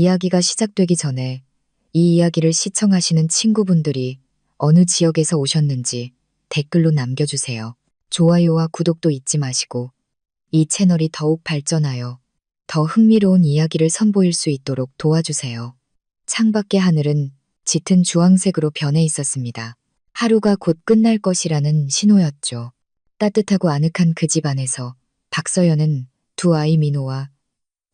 이야기가 시작되기 전에 이 이야기를 시청하시는 친구분들이 어느 지역에서 오셨는지 댓글로 남겨주세요. 좋아요와 구독도 잊지 마시고 이 채널이 더욱 발전하여 더 흥미로운 이야기를 선보일 수 있도록 도와주세요. 창밖의 하늘은 짙은 주황색으로 변해 있었습니다. 하루가 곧 끝날 것이라는 신호였죠. 따뜻하고 아늑한 그 집 안에서 박서연은 두 아이 민호와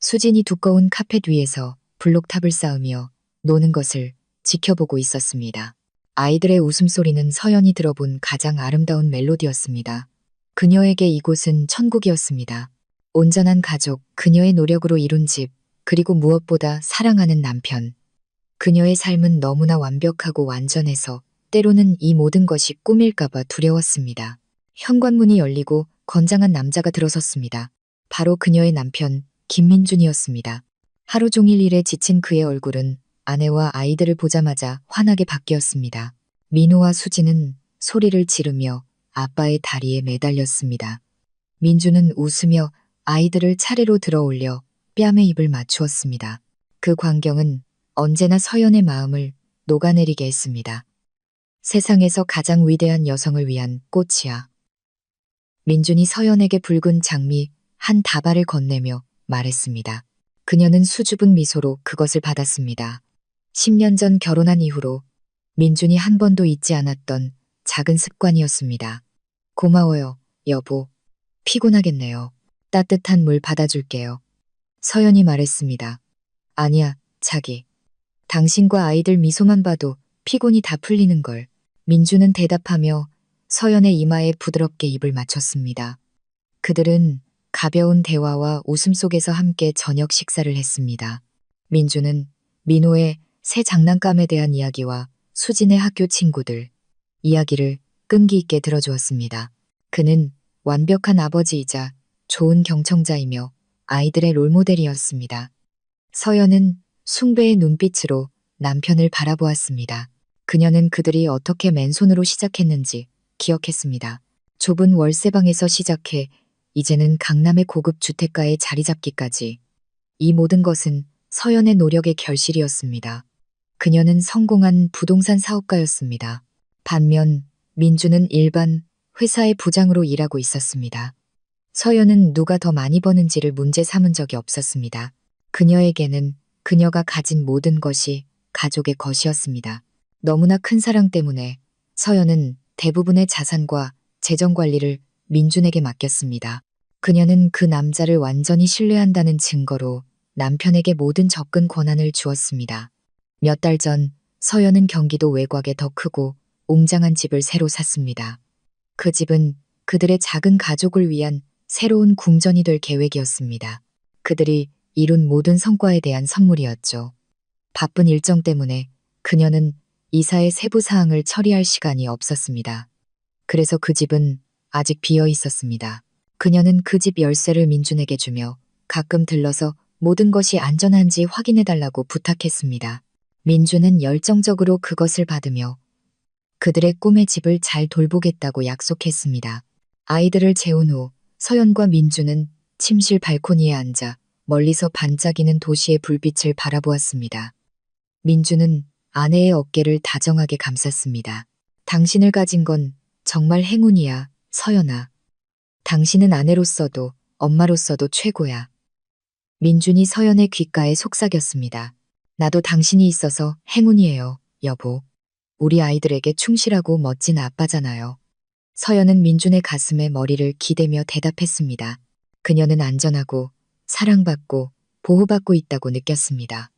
수진이 두꺼운 카펫 위에서 블록탑을 쌓으며 노는 것을 지켜보고 있었습니다. 아이들의 웃음소리는 서연이 들어본 가장 아름다운 멜로디였습니다. 그녀에게 이곳은 천국이었습니다. 온전한 가족, 그녀의 노력으로 이룬 집, 그리고 무엇보다 사랑하는 남편. 그녀의 삶은 너무나 완벽하고 완전해서 때로는 이 모든 것이 꿈일까봐 두려웠습니다. 현관문이 열리고 건장한 남자가 들어섰습니다. 바로 그녀의 남편 김민준이었습니다. 하루 종일 일에 지친 그의 얼굴은 아내와 아이들을 보자마자 환하게 바뀌었습니다. 민호와 수지는 소리를 지르며 아빠의 다리에 매달렸습니다. 민주는 웃으며 아이들을 차례로 들어올려 뺨에 입을 맞추었습니다. 그 광경은 언제나 서연의 마음을 녹아내리게 했습니다. 세상에서 가장 위대한 여성을 위한 꽃이야. 민준이 서연에게 붉은 장미 한 다발을 건네며 말했습니다. 그녀는 수줍은 미소로 그것을 받았습니다. 10년 전 결혼한 이후로 민준이 한 번도 잊지 않았던 작은 습관이었습니다. 고마워요, 여보. 피곤하겠네요. 따뜻한 물 받아줄게요. 서연이 말했습니다. 아니야, 자기. 당신과 아이들 미소만 봐도 피곤이 다 풀리는 걸. 민주는 대답하며 서연의 이마에 부드럽게 입을 맞췄습니다. 그들은 가벼운 대화와 웃음 속에서 함께 저녁 식사를 했습니다. 민주는 민호의 새 장난감에 대한 이야기와 수진의 학교 친구들 이야기를 끈기 있게 들어주었습니다. 그는 완벽한 아버지이자 좋은 경청자이며 아이들의 롤모델이었습니다. 서연은 숭배의 눈빛으로 남편을 바라보았습니다. 그녀는 그들이 어떻게 맨손으로 시작했는지 기억했습니다. 좁은 월세방에서 시작해 이제는 강남의 고급 주택가에 자리 잡기까지. 이 모든 것은 서연의 노력의 결실이었습니다. 그녀는 성공한 부동산 사업가였습니다. 반면 민주는 일반 회사의 부장으로 일하고 있었습니다. 서연은 누가 더 많이 버는지를 문제 삼은 적이 없었습니다. 그녀에게는 그녀가 가진 모든 것이 가족의 것이었습니다. 너무나 큰 사랑 때문에 서연은 대부분의 자산과 재정 관리를 민준에게 맡겼습니다. 그녀는 그 남자를 완전히 신뢰한다는 증거로 남편에게 모든 접근 권한을 주었습니다. 몇 달 전 서연은 경기도 외곽에 더 크고 웅장한 집을 새로 샀습니다. 그 집은 그들의 작은 가족을 위한 새로운 궁전이 될 계획이었습니다. 그들이 이룬 모든 성과에 대한 선물이었죠. 바쁜 일정 때문에 그녀는 이사의 세부 사항을 처리할 시간이 없었습니다. 그래서 그 집은 아직 비어 있었습니다. 그녀는 그 집 열쇠를 민준에게 주며 가끔 들러서 모든 것이 안전한지 확인해달라고 부탁했습니다. 민준은 열정적으로 그것을 받으며 그들의 꿈의 집을 잘 돌보겠다고 약속했습니다. 아이들을 재운 후 서연과 민준은 침실 발코니에 앉아 멀리서 반짝이는 도시의 불빛을 바라보았습니다. 민준은 아내의 어깨를 다정하게 감쌌습니다. 당신을 가진 건 정말 행운이야, 서연아. 당신은 아내로서도 엄마로서도 최고야. 민준이 서연의 귓가에 속삭였습니다. 나도 당신이 있어서 행운이에요, 여보. 우리 아이들에게 충실하고 멋진 아빠잖아요. 서연은 민준의 가슴에 머리를 기대며 대답했습니다. 그녀는 안전하고 사랑받고 보호받고 있다고 느꼈습니다.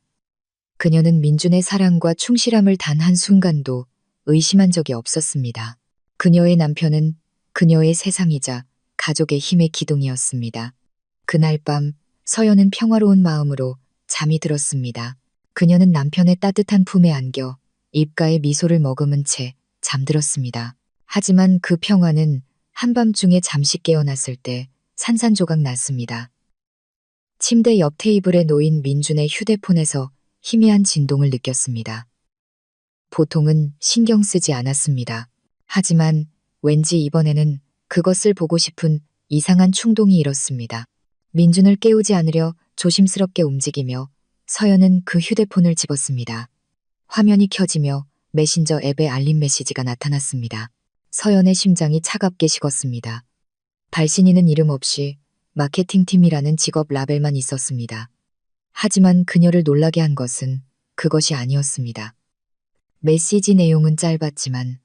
그녀는 민준의 사랑과 충실함을 단 한순간도 의심한 적이 없었습니다. 그녀의 남편은 그녀의 세상이자 가족의 힘의 기둥이었습니다. 그날 밤 서연은 평화로운 마음으로 잠이 들었습니다. 그녀는 남편의 따뜻한 품에 안겨 입가에 미소를 머금은 채 잠들었습니다. 하지만 그 평화는 한밤중에 잠시 깨어났을 때 산산조각 났습니다. 침대 옆 테이블에 놓인 민준의 휴대폰에서 희미한 진동을 느꼈습니다. 보통은 신경 쓰지 않았습니다. 하지만 왠지 이번에는 그것을 보고 싶은 이상한 충동이 일었습니다. 민준을 깨우지 않으려 조심스럽게 움직이며 서연은 그 휴대폰을 집었습니다. 화면이 켜지며 메신저 앱에 알림 메시지가 나타났습니다. 서연의 심장이 차갑게 식었습니다. 발신인은 이름 없이 마케팅팀이라는 직업 라벨만 있었습니다. 하지만 그녀를 놀라게 한 것은 그것이 아니었습니다. 메시지 내용은 짧았지만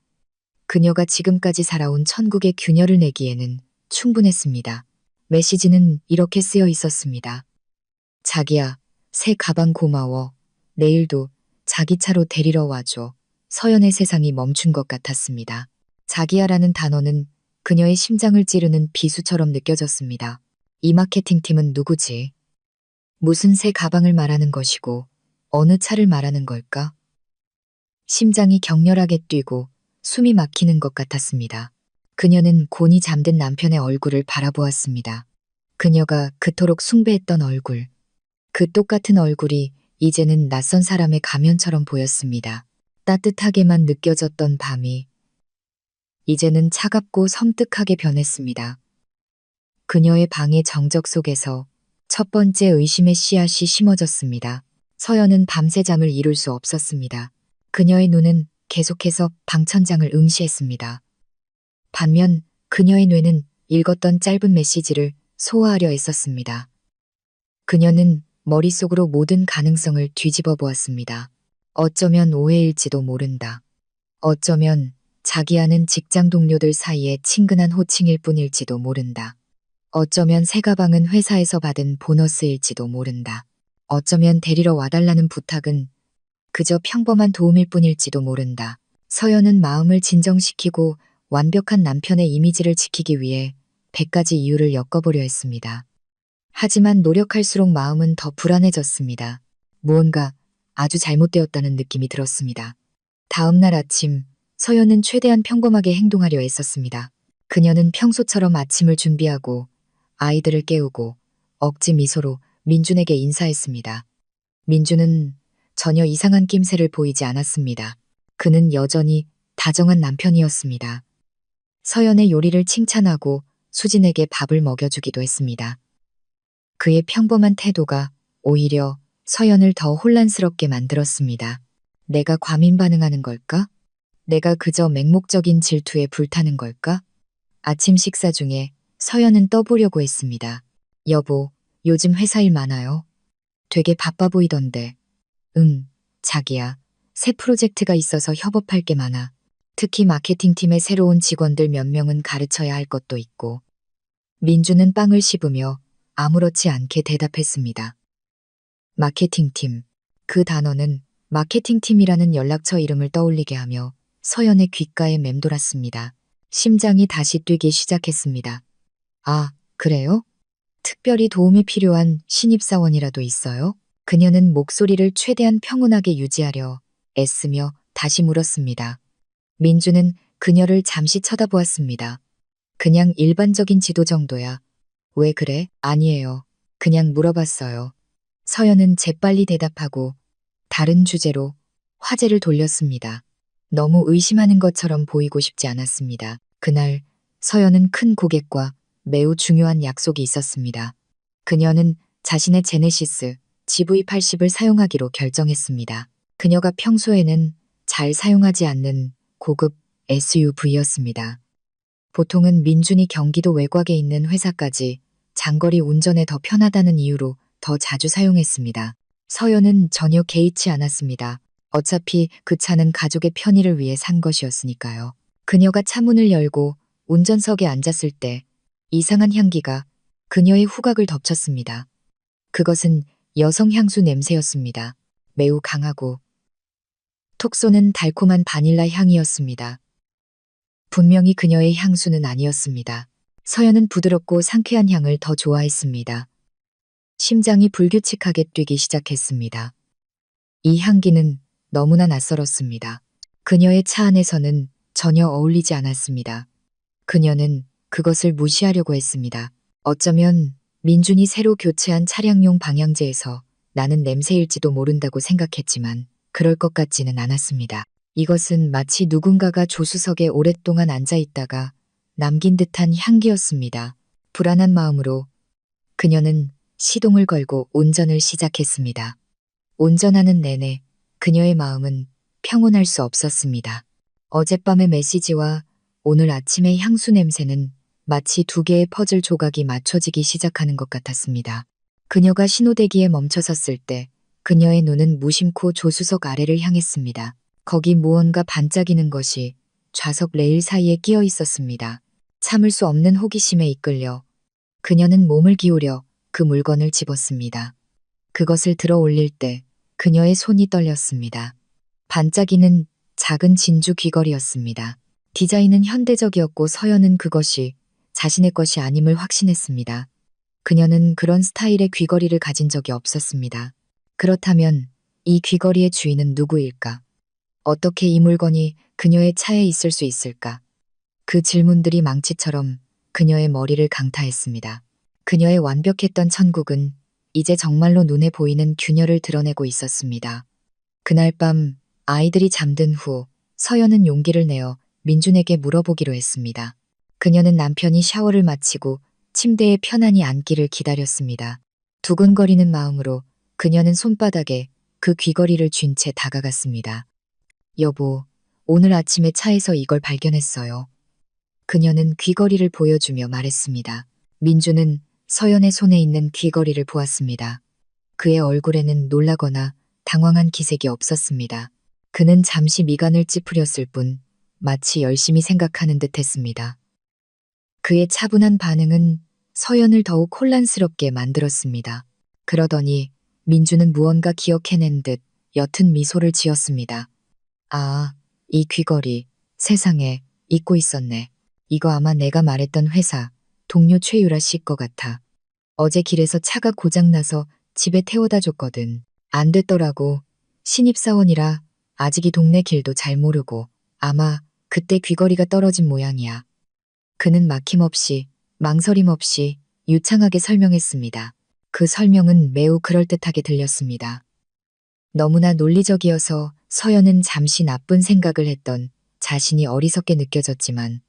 그녀가 지금까지 살아온 천국의 균열을 내기에는 충분했습니다. 메시지는 이렇게 쓰여 있었습니다. 자기야, 새 가방 고마워. 내일도 자기 차로 데리러 와줘. 서연의 세상이 멈춘 것 같았습니다. 자기야라는 단어는 그녀의 심장을 찌르는 비수처럼 느껴졌습니다. 이 마케팅팀은 누구지? 무슨 새 가방을 말하는 것이고 어느 차를 말하는 걸까? 심장이 격렬하게 뛰고 숨이 막히는 것 같았습니다. 그녀는 곤히 잠든 남편의 얼굴을 바라보았습니다. 그녀가 그토록 숭배했던 얼굴. 그 똑같은 얼굴이 이제는 낯선 사람의 가면처럼 보였습니다. 따뜻하게만 느껴졌던 밤이 이제는 차갑고 섬뜩하게 변했습니다. 그녀의 방의 정적 속에서 첫 번째 의심의 씨앗이 심어졌습니다. 서연은 밤새 잠을 이룰 수 없었습니다. 그녀의 눈은 계속해서 방천장을 응시했습니다. 반면 그녀의 뇌는 읽었던 짧은 메시지를 소화하려 애썼습니다. 그녀는 머릿속으로 모든 가능성을 뒤집어 보았습니다. 어쩌면 오해일지도 모른다. 어쩌면 자기와는 직장 동료들 사이의 친근한 호칭일 뿐일지도 모른다. 어쩌면 새 가방은 회사에서 받은 보너스일지도 모른다. 어쩌면 데리러 와달라는 부탁은 그저 평범한 도움일 뿐일지도 모른다. 서연은 마음을 진정시키고 완벽한 남편의 이미지를 지키기 위해 100가지 이유를 엮어보려 했습니다. 하지만 노력할수록 마음은 더 불안해졌습니다. 무언가 아주 잘못되었다는 느낌이 들었습니다. 다음 날 아침, 서연은 최대한 평범하게 행동하려 애썼습니다. 그녀는 평소처럼 아침을 준비하고 아이들을 깨우고 억지 미소로 민준에게 인사했습니다. 민준은 전혀 이상한 낌새를 보이지 않았습니다. 그는 여전히 다정한 남편이었습니다. 서연의 요리를 칭찬하고 수진에게 밥을 먹여주기도 했습니다. 그의 평범한 태도가 오히려 서연을 더 혼란스럽게 만들었습니다. 내가 과민 반응하는 걸까? 내가 그저 맹목적인 질투에 불타는 걸까? 아침 식사 중에 서연은 떠보려고 했습니다. 여보, 요즘 회사 일 많아요? 되게 바빠 보이던데. 응, 자기야. 새 프로젝트가 있어서 협업할 게 많아. 특히 마케팅팀의 새로운 직원들 몇 명은 가르쳐야 할 것도 있고. 민주는 빵을 씹으며 아무렇지 않게 대답했습니다. 마케팅팀. 그 단어는 마케팅팀이라는 연락처 이름을 떠올리게 하며 서연의 귓가에 맴돌았습니다. 심장이 다시 뛰기 시작했습니다. 아, 그래요? 특별히 도움이 필요한 신입사원이라도 있어요? 그녀는 목소리를 최대한 평온하게 유지하려 애쓰며 다시 물었습니다. 민주는 그녀를 잠시 쳐다보았습니다. 그냥 일반적인 지도 정도야. 왜 그래? 아니에요. 그냥 물어봤어요. 서연은 재빨리 대답하고 다른 주제로 화제를 돌렸습니다. 너무 의심하는 것처럼 보이고 싶지 않았습니다. 그날 서연은 큰 고객과 매우 중요한 약속이 있었습니다. 그녀는 자신의 제네시스 GV80을 사용하기로 결정했습니다. 그녀가 평소에는 잘 사용하지 않는 고급 SUV였습니다. 보통은 민준이 경기도 외곽에 있는 회사까지 장거리 운전에 더 편하다는 이유로 더 자주 사용했습니다. 서연은 전혀 개의치 않았습니다. 어차피 그 차는 가족의 편의를 위해 산 것이었으니까요. 그녀가 차문을 열고 운전석에 앉았을 때 이상한 향기가 그녀의 후각을 덮쳤습니다. 그것은 여성 향수 냄새였습니다. 매우 강하고 톡 쏘는 달콤한 바닐라 향이었습니다. 분명히 그녀의 향수는 아니었습니다. 서연은 부드럽고 상쾌한 향을 더 좋아했습니다. 심장이 불규칙하게 뛰기 시작했습니다. 이 향기는 너무나 낯설었습니다. 그녀의 차 안에서는 전혀 어울리지 않았습니다. 그녀는 그것을 무시하려고 했습니다. 어쩌면 민준이 새로 교체한 차량용 방향제에서 나는 냄새일지도 모른다고 생각했지만 그럴 것 같지는 않았습니다. 이것은 마치 누군가가 조수석에 오랫동안 앉아 있다가 남긴 듯한 향기였습니다. 불안한 마음으로 그녀는 시동을 걸고 운전을 시작했습니다. 운전하는 내내 그녀의 마음은 평온할 수 없었습니다. 어젯밤의 메시지와 오늘 아침의 향수 냄새는 마치 두 개의 퍼즐 조각이 맞춰지기 시작하는 것 같았습니다. 그녀가 신호대기에 멈춰섰을 때 그녀의 눈은 무심코 조수석 아래를 향했습니다. 거기 무언가 반짝이는 것이 좌석 레일 사이에 끼어 있었습니다. 참을 수 없는 호기심에 이끌려 그녀는 몸을 기울여 그 물건을 집었습니다. 그것을 들어 올릴 때 그녀의 손이 떨렸습니다. 반짝이는 작은 진주 귀걸이였습니다. 디자인은 현대적이었고 서연은 그것이 자신의 것이 아님을 확신했습니다. 그녀는 그런 스타일의 귀걸이를 가진 적이 없었습니다. 그렇다면 이 귀걸이의 주인은 누구일까? 어떻게 이 물건이 그녀의 차에 있을 수 있을까? 그 질문들이 망치처럼 그녀의 머리를 강타했습니다. 그녀의 완벽했던 천국은 이제 정말로 눈에 보이는 균열을 드러내고 있었습니다. 그날 밤 아이들이 잠든 후 서연은 용기를 내어 민준에게 물어보기로 했습니다. 그녀는 남편이 샤워를 마치고 침대에 편안히 앉기를 기다렸습니다. 두근거리는 마음으로 그녀는 손바닥에 그 귀걸이를 쥔 채 다가갔습니다. 여보, 오늘 아침에 차에서 이걸 발견했어요. 그녀는 귀걸이를 보여주며 말했습니다. 민주는 서연의 손에 있는 귀걸이를 보았습니다. 그의 얼굴에는 놀라거나 당황한 기색이 없었습니다. 그는 잠시 미간을 찌푸렸을 뿐 마치 열심히 생각하는 듯 했습니다. 그의 차분한 반응은 서연을 더욱 혼란스럽게 만들었습니다. 그러더니 민주는 무언가 기억해낸 듯 옅은 미소를 지었습니다. 아, 이 귀걸이 세상에 잊고 있었네. 이거 아마 내가 말했던 회사 동료 최유라 씨 거 같아. 어제 길에서 차가 고장나서 집에 태워다 줬거든. 안 됐더라고. 신입사원이라 아직 이 동네 길도 잘 모르고 아마 그때 귀걸이가 떨어진 모양이야. 그는 막힘없이 망설임 없이 유창하게 설명했습니다. 그 설명은 매우 그럴듯하게 들렸습니다. 너무나 논리적이어서 서연은 잠시 나쁜 생각을 했던 자신이 어리석게 느껴졌지만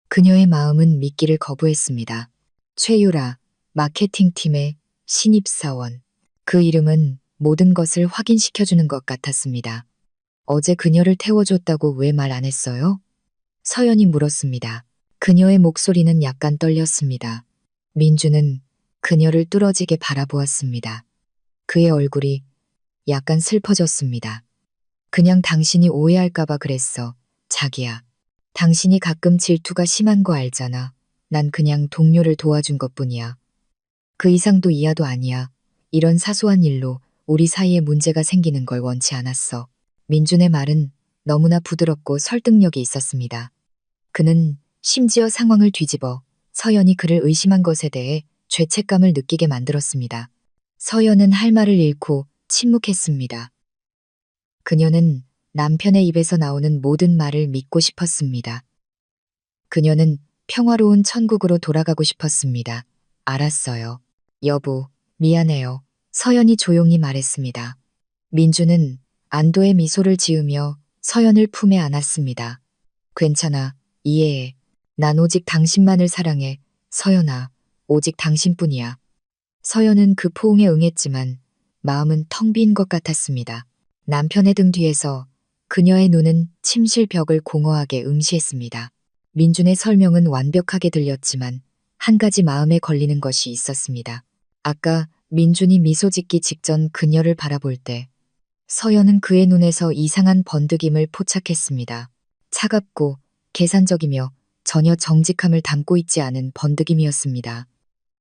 그녀의 마음은 믿기를 거부했습니다. 최유라, 마케팅팀의 신입사원. 그 이름은 모든 것을 확인시켜주는 것 같았습니다. 어제 그녀를 태워줬다고 왜 말 안 했어요? 서연이 물었습니다. 그녀의 목소리는 약간 떨렸습니다. 민주는 그녀를 뚫어지게 바라보았습니다. 그의 얼굴이 약간 슬퍼졌습니다. 그냥 당신이 오해할까봐 그랬어. 자기야. 당신이 가끔 질투가 심한 거 알잖아. 난 그냥 동료를 도와준 것뿐이야. 그 이상도 이하도 아니야. 이런 사소한 일로 우리 사이에 문제가 생기는 걸 원치 않았어. 민준의 말은 너무나 부드럽고 설득력이 있었습니다. 그는 심지어 상황을 뒤집어 서연이 그를 의심한 것에 대해 죄책감을 느끼게 만들었습니다. 서연은 할 말을 잃고 침묵했습니다. 그녀는 남편의 입에서 나오는 모든 말을 믿고 싶었습니다. 그녀는 평화로운 천국으로 돌아가고 싶었습니다. 알았어요. 여보, 미안해요. 서연이 조용히 말했습니다. 민주는 안도의 미소를 지으며 서연을 품에 안았습니다. 괜찮아. 이해해. 난 오직 당신만을 사랑해. 서연아, 오직 당신뿐이야. 서연은 그 포옹에 응했지만 마음은 텅 빈 것 같았습니다. 남편의 등 뒤에서 그녀의 눈은 침실 벽을 공허하게 응시했습니다. 민준의 설명은 완벽하게 들렸지만 한 가지 마음에 걸리는 것이 있었습니다. 아까 민준이 미소 짓기 직전 그녀를 바라볼 때 서연은 그의 눈에서 이상한 번득임을 포착했습니다. 차갑고 계산적이며 전혀 정직함을 담고 있지 않은 번득임이었습니다.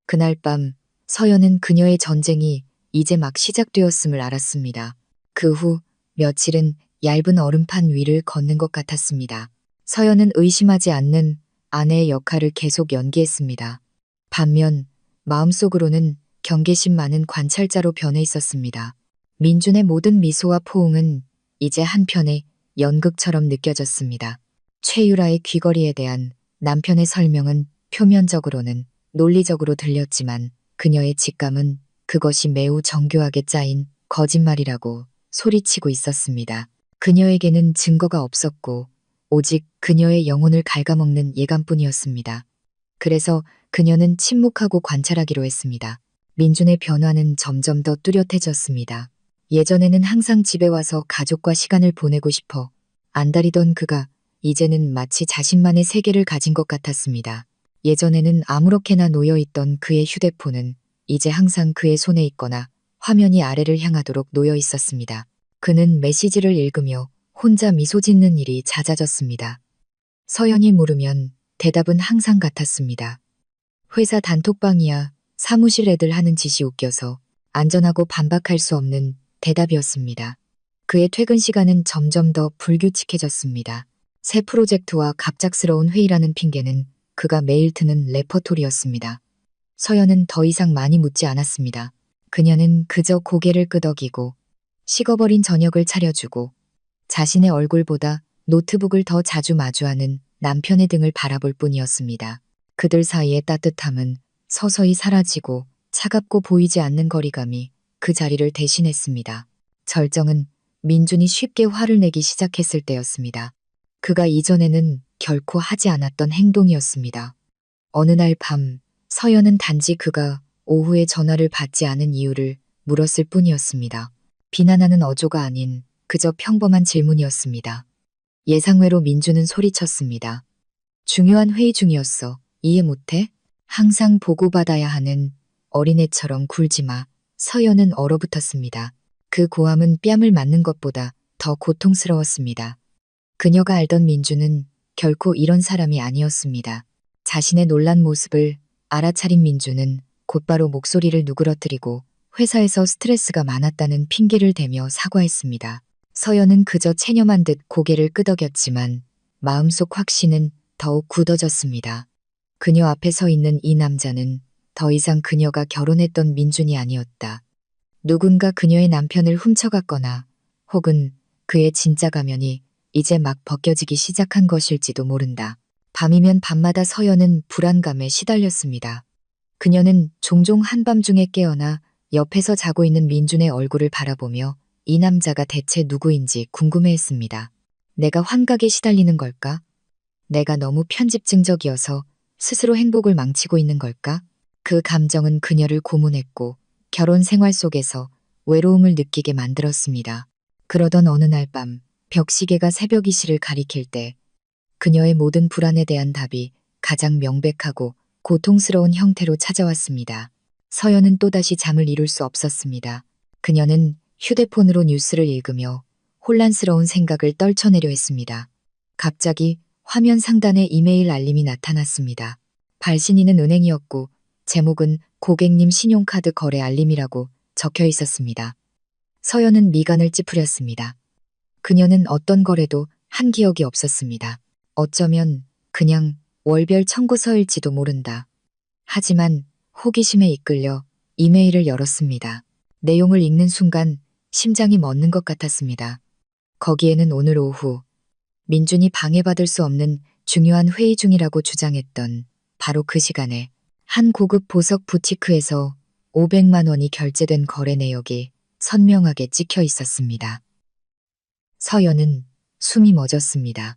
그날 밤 서연은 그녀의 전쟁이 이제 막 시작되었음을 알았습니다. 그 후 며칠은 얇은 얼음판 위를 걷는 것 같았습니다. 서연은 의심하지 않는 아내의 역할을 계속 연기했습니다. 반면 마음속으로는 경계심 많은 관찰자로 변해 있었습니다. 민준의 모든 미소와 포옹은 이제 한편의 연극처럼 느껴졌습니다. 최유라의 귀걸이에 대한 남편의 설명은 표면적으로는 논리적으로 들렸지만 그녀의 직감은 그것이 매우 정교하게 짜인 거짓말이라고 소리치고 있었습니다. 그녀에게는 증거가 없었고 오직 그녀의 영혼을 갉아먹는 예감뿐이었습니다. 그래서 그녀는 침묵하고 관찰하기로 했습니다. 민준의 변화는 점점 더 뚜렷해졌습니다. 예전에는 항상 집에 와서 가족과 시간을 보내고 싶어 안달이던 그가 이제는 마치 자신만의 세계를 가진 것 같았습니다. 예전에는 아무렇게나 놓여있던 그의 휴대폰은 이제 항상 그의 손에 있거나 화면이 아래를 향하도록 놓여 있었습니다. 그는 메시지를 읽으며 혼자 미소 짓는 일이 잦아졌습니다. 서연이 물으면 대답은 항상 같았습니다. 회사 단톡방이야 사무실 애들 하는 짓이 웃겨서 안전하고 반박할 수 없는 대답이었습니다. 그의 퇴근 시간은 점점 더 불규칙해졌습니다. 새 프로젝트와 갑작스러운 회의라는 핑계는 그가 매일 트는 레퍼토리였습니다. 서연은 더 이상 많이 묻지 않았습니다. 그녀는 그저 고개를 끄덕이고 식어버린 저녁을 차려주고 자신의 얼굴보다 노트북을 더 자주 마주하는 남편의 등을 바라볼 뿐이었습니다. 그들 사이의 따뜻함은 서서히 사라지고 차갑고 보이지 않는 거리감이 그 자리를 대신했습니다. 절정은 민준이 쉽게 화를 내기 시작했을 때였습니다. 그가 이전에는 결코 하지 않았던 행동이었습니다. 어느 날 밤 서연은 단지 그가 오후에 전화를 받지 않은 이유를 물었을 뿐이었습니다. 비난하는 어조가 아닌 그저 평범한 질문이었습니다. 예상외로 민준은 소리쳤습니다. 중요한 회의 중이었어. 이해 못해? 항상 보고받아야 하는 어린애처럼 굴지 마. 서연은 얼어붙었습니다. 그 고함은 뺨을 맞는 것보다 더 고통스러웠습니다. 그녀가 알던 민준은 결코 이런 사람이 아니었습니다. 자신의 놀란 모습을 알아차린 민준은 곧바로 목소리를 누그러뜨리고 회사에서 스트레스가 많았다는 핑계를 대며 사과했습니다. 서연은 그저 체념한 듯 고개를 끄덕였지만 마음속 확신은 더욱 굳어졌습니다. 그녀 앞에 서 있는 이 남자는 더 이상 그녀가 결혼했던 민준이 아니었다. 누군가 그녀의 남편을 훔쳐갔거나 혹은 그의 진짜 가면이 이제 막 벗겨지기 시작한 것일지도 모른다. 밤이면 밤마다 서연은 불안감에 시달렸습니다. 그녀는 종종 한밤중에 깨어나 옆에서 자고 있는 민준의 얼굴을 바라보며 이 남자가 대체 누구인지 궁금해했습니다. 내가 환각에 시달리는 걸까? 내가 너무 편집증적이어서 스스로 행복을 망치고 있는 걸까? 그 감정은 그녀를 고문했고 결혼 생활 속에서 외로움을 느끼게 만들었습니다. 그러던 어느 날 밤 벽시계가 새벽 이시를 가리킬 때 그녀의 모든 불안에 대한 답이 가장 명백하고 고통스러운 형태로 찾아왔습니다. 서연은 또다시 잠을 이룰 수 없었습니다. 그녀는 휴대폰으로 뉴스를 읽으며 혼란스러운 생각을 떨쳐내려 했습니다. 갑자기 화면 상단에 이메일 알림이 나타났습니다. 발신인은 은행이었고 제목은 고객님 신용카드 거래 알림이라고 적혀 있었습니다. 서연은 미간을 찌푸렸습니다. 그녀는 어떤 거래도 한 기억이 없었습니다. 어쩌면 그냥 월별 청구서일지도 모른다. 하지만 호기심에 이끌려 이메일을 열었습니다. 내용을 읽는 순간 심장이 멎는 것 같았습니다. 거기에는 오늘 오후 민준이 방해받을 수 없는 중요한 회의 중이라고 주장했던 바로 그 시간에 한 고급 보석 부티크에서 500만 원이 결제된 거래 내역이 선명하게 찍혀 있었습니다. 서연은 숨이 멎었습니다.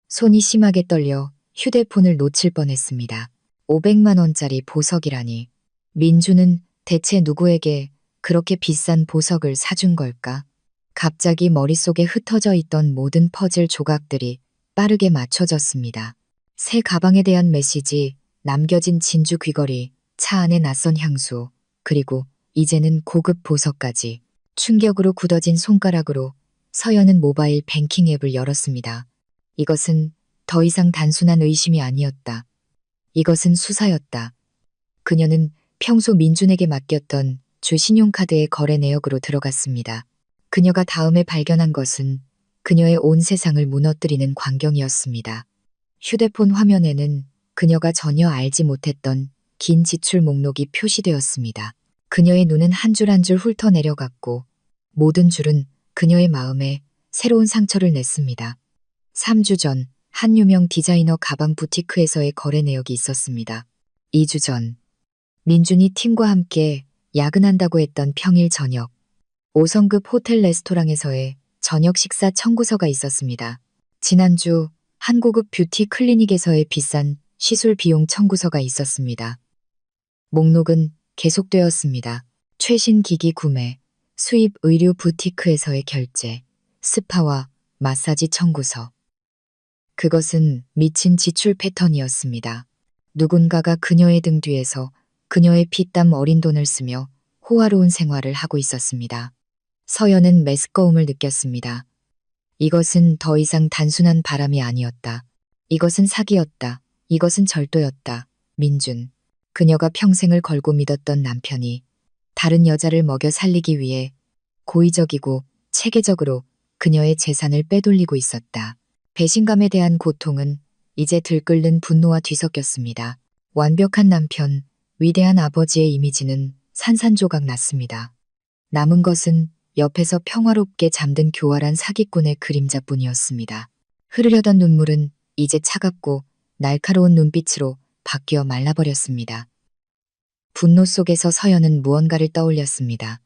손이 심하게 떨려 휴대폰을 놓칠 뻔했습니다. 500만 원짜리 보석이라니. 민주는 대체 누구에게 그렇게 비싼 보석을 사준 걸까? 갑자기 머릿속에 흩어져 있던 모든 퍼즐 조각들이 빠르게 맞춰졌습니다. 새 가방에 대한 메시지, 남겨진 진주 귀걸이, 차 안의 낯선 향수, 그리고 이제는 고급 보석까지. 충격으로 굳어진 손가락으로 서연은 모바일 뱅킹 앱을 열었습니다. 이것은 더 이상 단순한 의심이 아니었다. 이것은 수사였다. 그녀는 평소 민준에게 맡겼던 주 신용카드의 거래 내역으로 들어갔습니다. 그녀가 다음에 발견한 것은 그녀의 온 세상을 무너뜨리는 광경이었습니다. 휴대폰 화면에는 그녀가 전혀 알지 못했던 긴 지출 목록이 표시되었습니다. 그녀의 눈은 한 줄 한 줄 훑어내려갔고 모든 줄은 그녀의 마음에 새로운 상처를 냈습니다. 3주 전 한 유명 디자이너 가방 부티크에서의 거래 내역이 있었습니다. 2주 전 민준이 팀과 함께 야근한다고 했던 평일 저녁 5성급 호텔 레스토랑에서의 저녁 식사 청구서가 있었습니다. 지난주 한 고급 뷰티 클리닉에서의 비싼 시술 비용 청구서가 있었습니다. 목록은 계속되었습니다. 최신 기기 구매, 수입 의류 부티크에서의 결제, 스파와 마사지 청구서. 그것은 미친 지출 패턴이었습니다. 누군가가 그녀의 등 뒤에서 그녀의 피땀 어린 돈을 쓰며 호화로운 생활을 하고 있었습니다. 서연은 메스꺼움을 느꼈습니다. 이것은 더 이상 단순한 바람이 아니었다. 이것은 사기였다. 이것은 절도였다. 민준. 그녀가 평생을 걸고 믿었던 남편이 다른 여자를 먹여 살리기 위해 고의적이고 체계적으로 그녀의 재산을 빼돌리고 있었다. 배신감에 대한 고통은 이제 들끓는 분노와 뒤섞였습니다. 완벽한 남편, 위대한 아버지의 이미지는 산산조각 났습니다. 남은 것은 옆에서 평화롭게 잠든 교활한 사기꾼의 그림자뿐이었습니다. 흐르려던 눈물은 이제 차갑고 날카로운 눈빛으로 바뀌어 말라버렸습니다. 분노 속에서 서연은 무언가를 떠올렸습니다.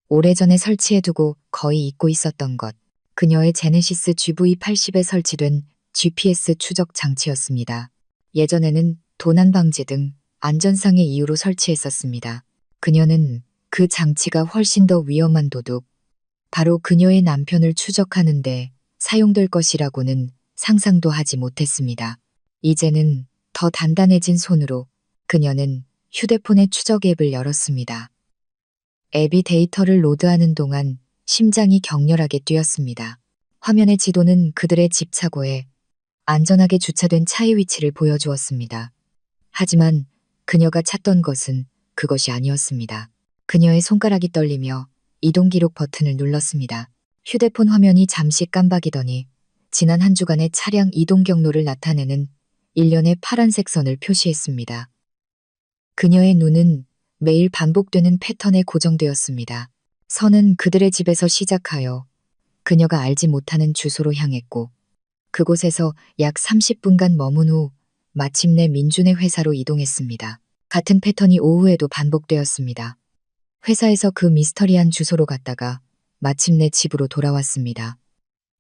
오래전에 설치해두고 거의 잊고 있었던 것. 그녀의 제네시스 GV80에 설치된 GPS 추적 장치였습니다. 예전에는 도난 방지 등 안전상의 이유로 설치했었습니다. 그녀는 그 장치가 훨씬 더 위험한 도둑, 바로 그녀의 남편을 추적하는데 사용될 것이라고는 상상도 하지 못했습니다. 이제는 더 단단해진 손으로 그녀는 휴대폰의 추적 앱을 열었습니다. 앱이 데이터를 로드하는 동안 심장이 격렬하게 뛰었습니다. 화면의 지도는 그들의 집 차고에 안전하게 주차된 차의 위치를 보여주었습니다. 하지만 그녀가 찾던 것은 그것이 아니었습니다. 그녀의 손가락이 떨리며 이동 기록 버튼을 눌렀습니다. 휴대폰 화면이 잠시 깜박이더니 지난 한 주간의 차량 이동 경로를 나타내는 일련의 파란색 선을 표시했습니다. 그녀의 눈은 매일 반복되는 패턴에 고정되었습니다. 선은 그들의 집에서 시작하여 그녀가 알지 못하는 주소로 향했고 그곳에서 약 30분간 머문 후 마침내 민준의 회사로 이동했습니다. 같은 패턴이 오후에도 반복되었습니다. 회사에서 그 미스터리한 주소로 갔다가 마침내 집으로 돌아왔습니다.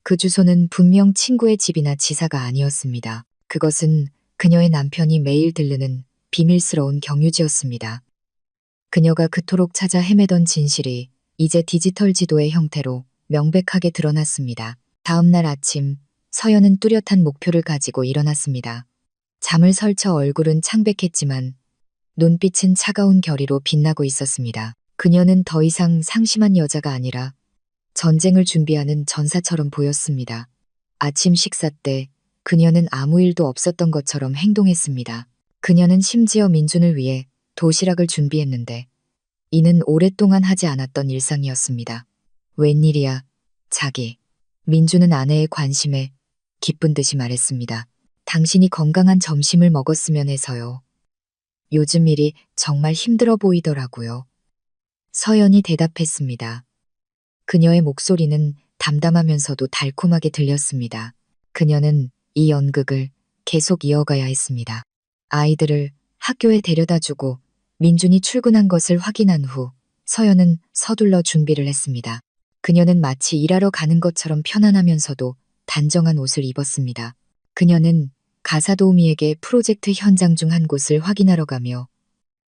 그 주소는 분명 친구의 집이나 지사가 아니었습니다. 그것은 그녀의 남편이 매일 들르는 비밀스러운 경유지였습니다. 그녀가 그토록 찾아 헤매던 진실이 이제 디지털 지도의 형태로 명백하게 드러났습니다. 다음 날 아침, 서연은 뚜렷한 목표를 가지고 일어났습니다. 잠을 설쳐 얼굴은 창백했지만 눈빛은 차가운 결의로 빛나고 있었습니다. 그녀는 더 이상 상심한 여자가 아니라 전쟁을 준비하는 전사처럼 보였습니다. 아침 식사 때 그녀는 아무 일도 없었던 것처럼 행동했습니다. 그녀는 심지어 민준을 위해 도시락을 준비했는데 이는 오랫동안 하지 않았던 일상이었습니다. 웬일이야, 자기. 민준은 아내의 관심에 기쁜 듯이 말했습니다. 당신이 건강한 점심을 먹었으면 해서요. 요즘 일이 정말 힘들어 보이더라고요. 서연이 대답했습니다. 그녀의 목소리는 담담하면서도 달콤하게 들렸습니다. 그녀는 이 연극을 계속 이어가야 했습니다. 아이들을 학교에 데려다주고 민준이 출근한 것을 확인한 후 서연은 서둘러 준비를 했습니다. 그녀는 마치 일하러 가는 것처럼 편안하면서도 단정한 옷을 입었습니다. 그녀는 가사도우미에게 프로젝트 현장 중 한 곳을 확인하러 가며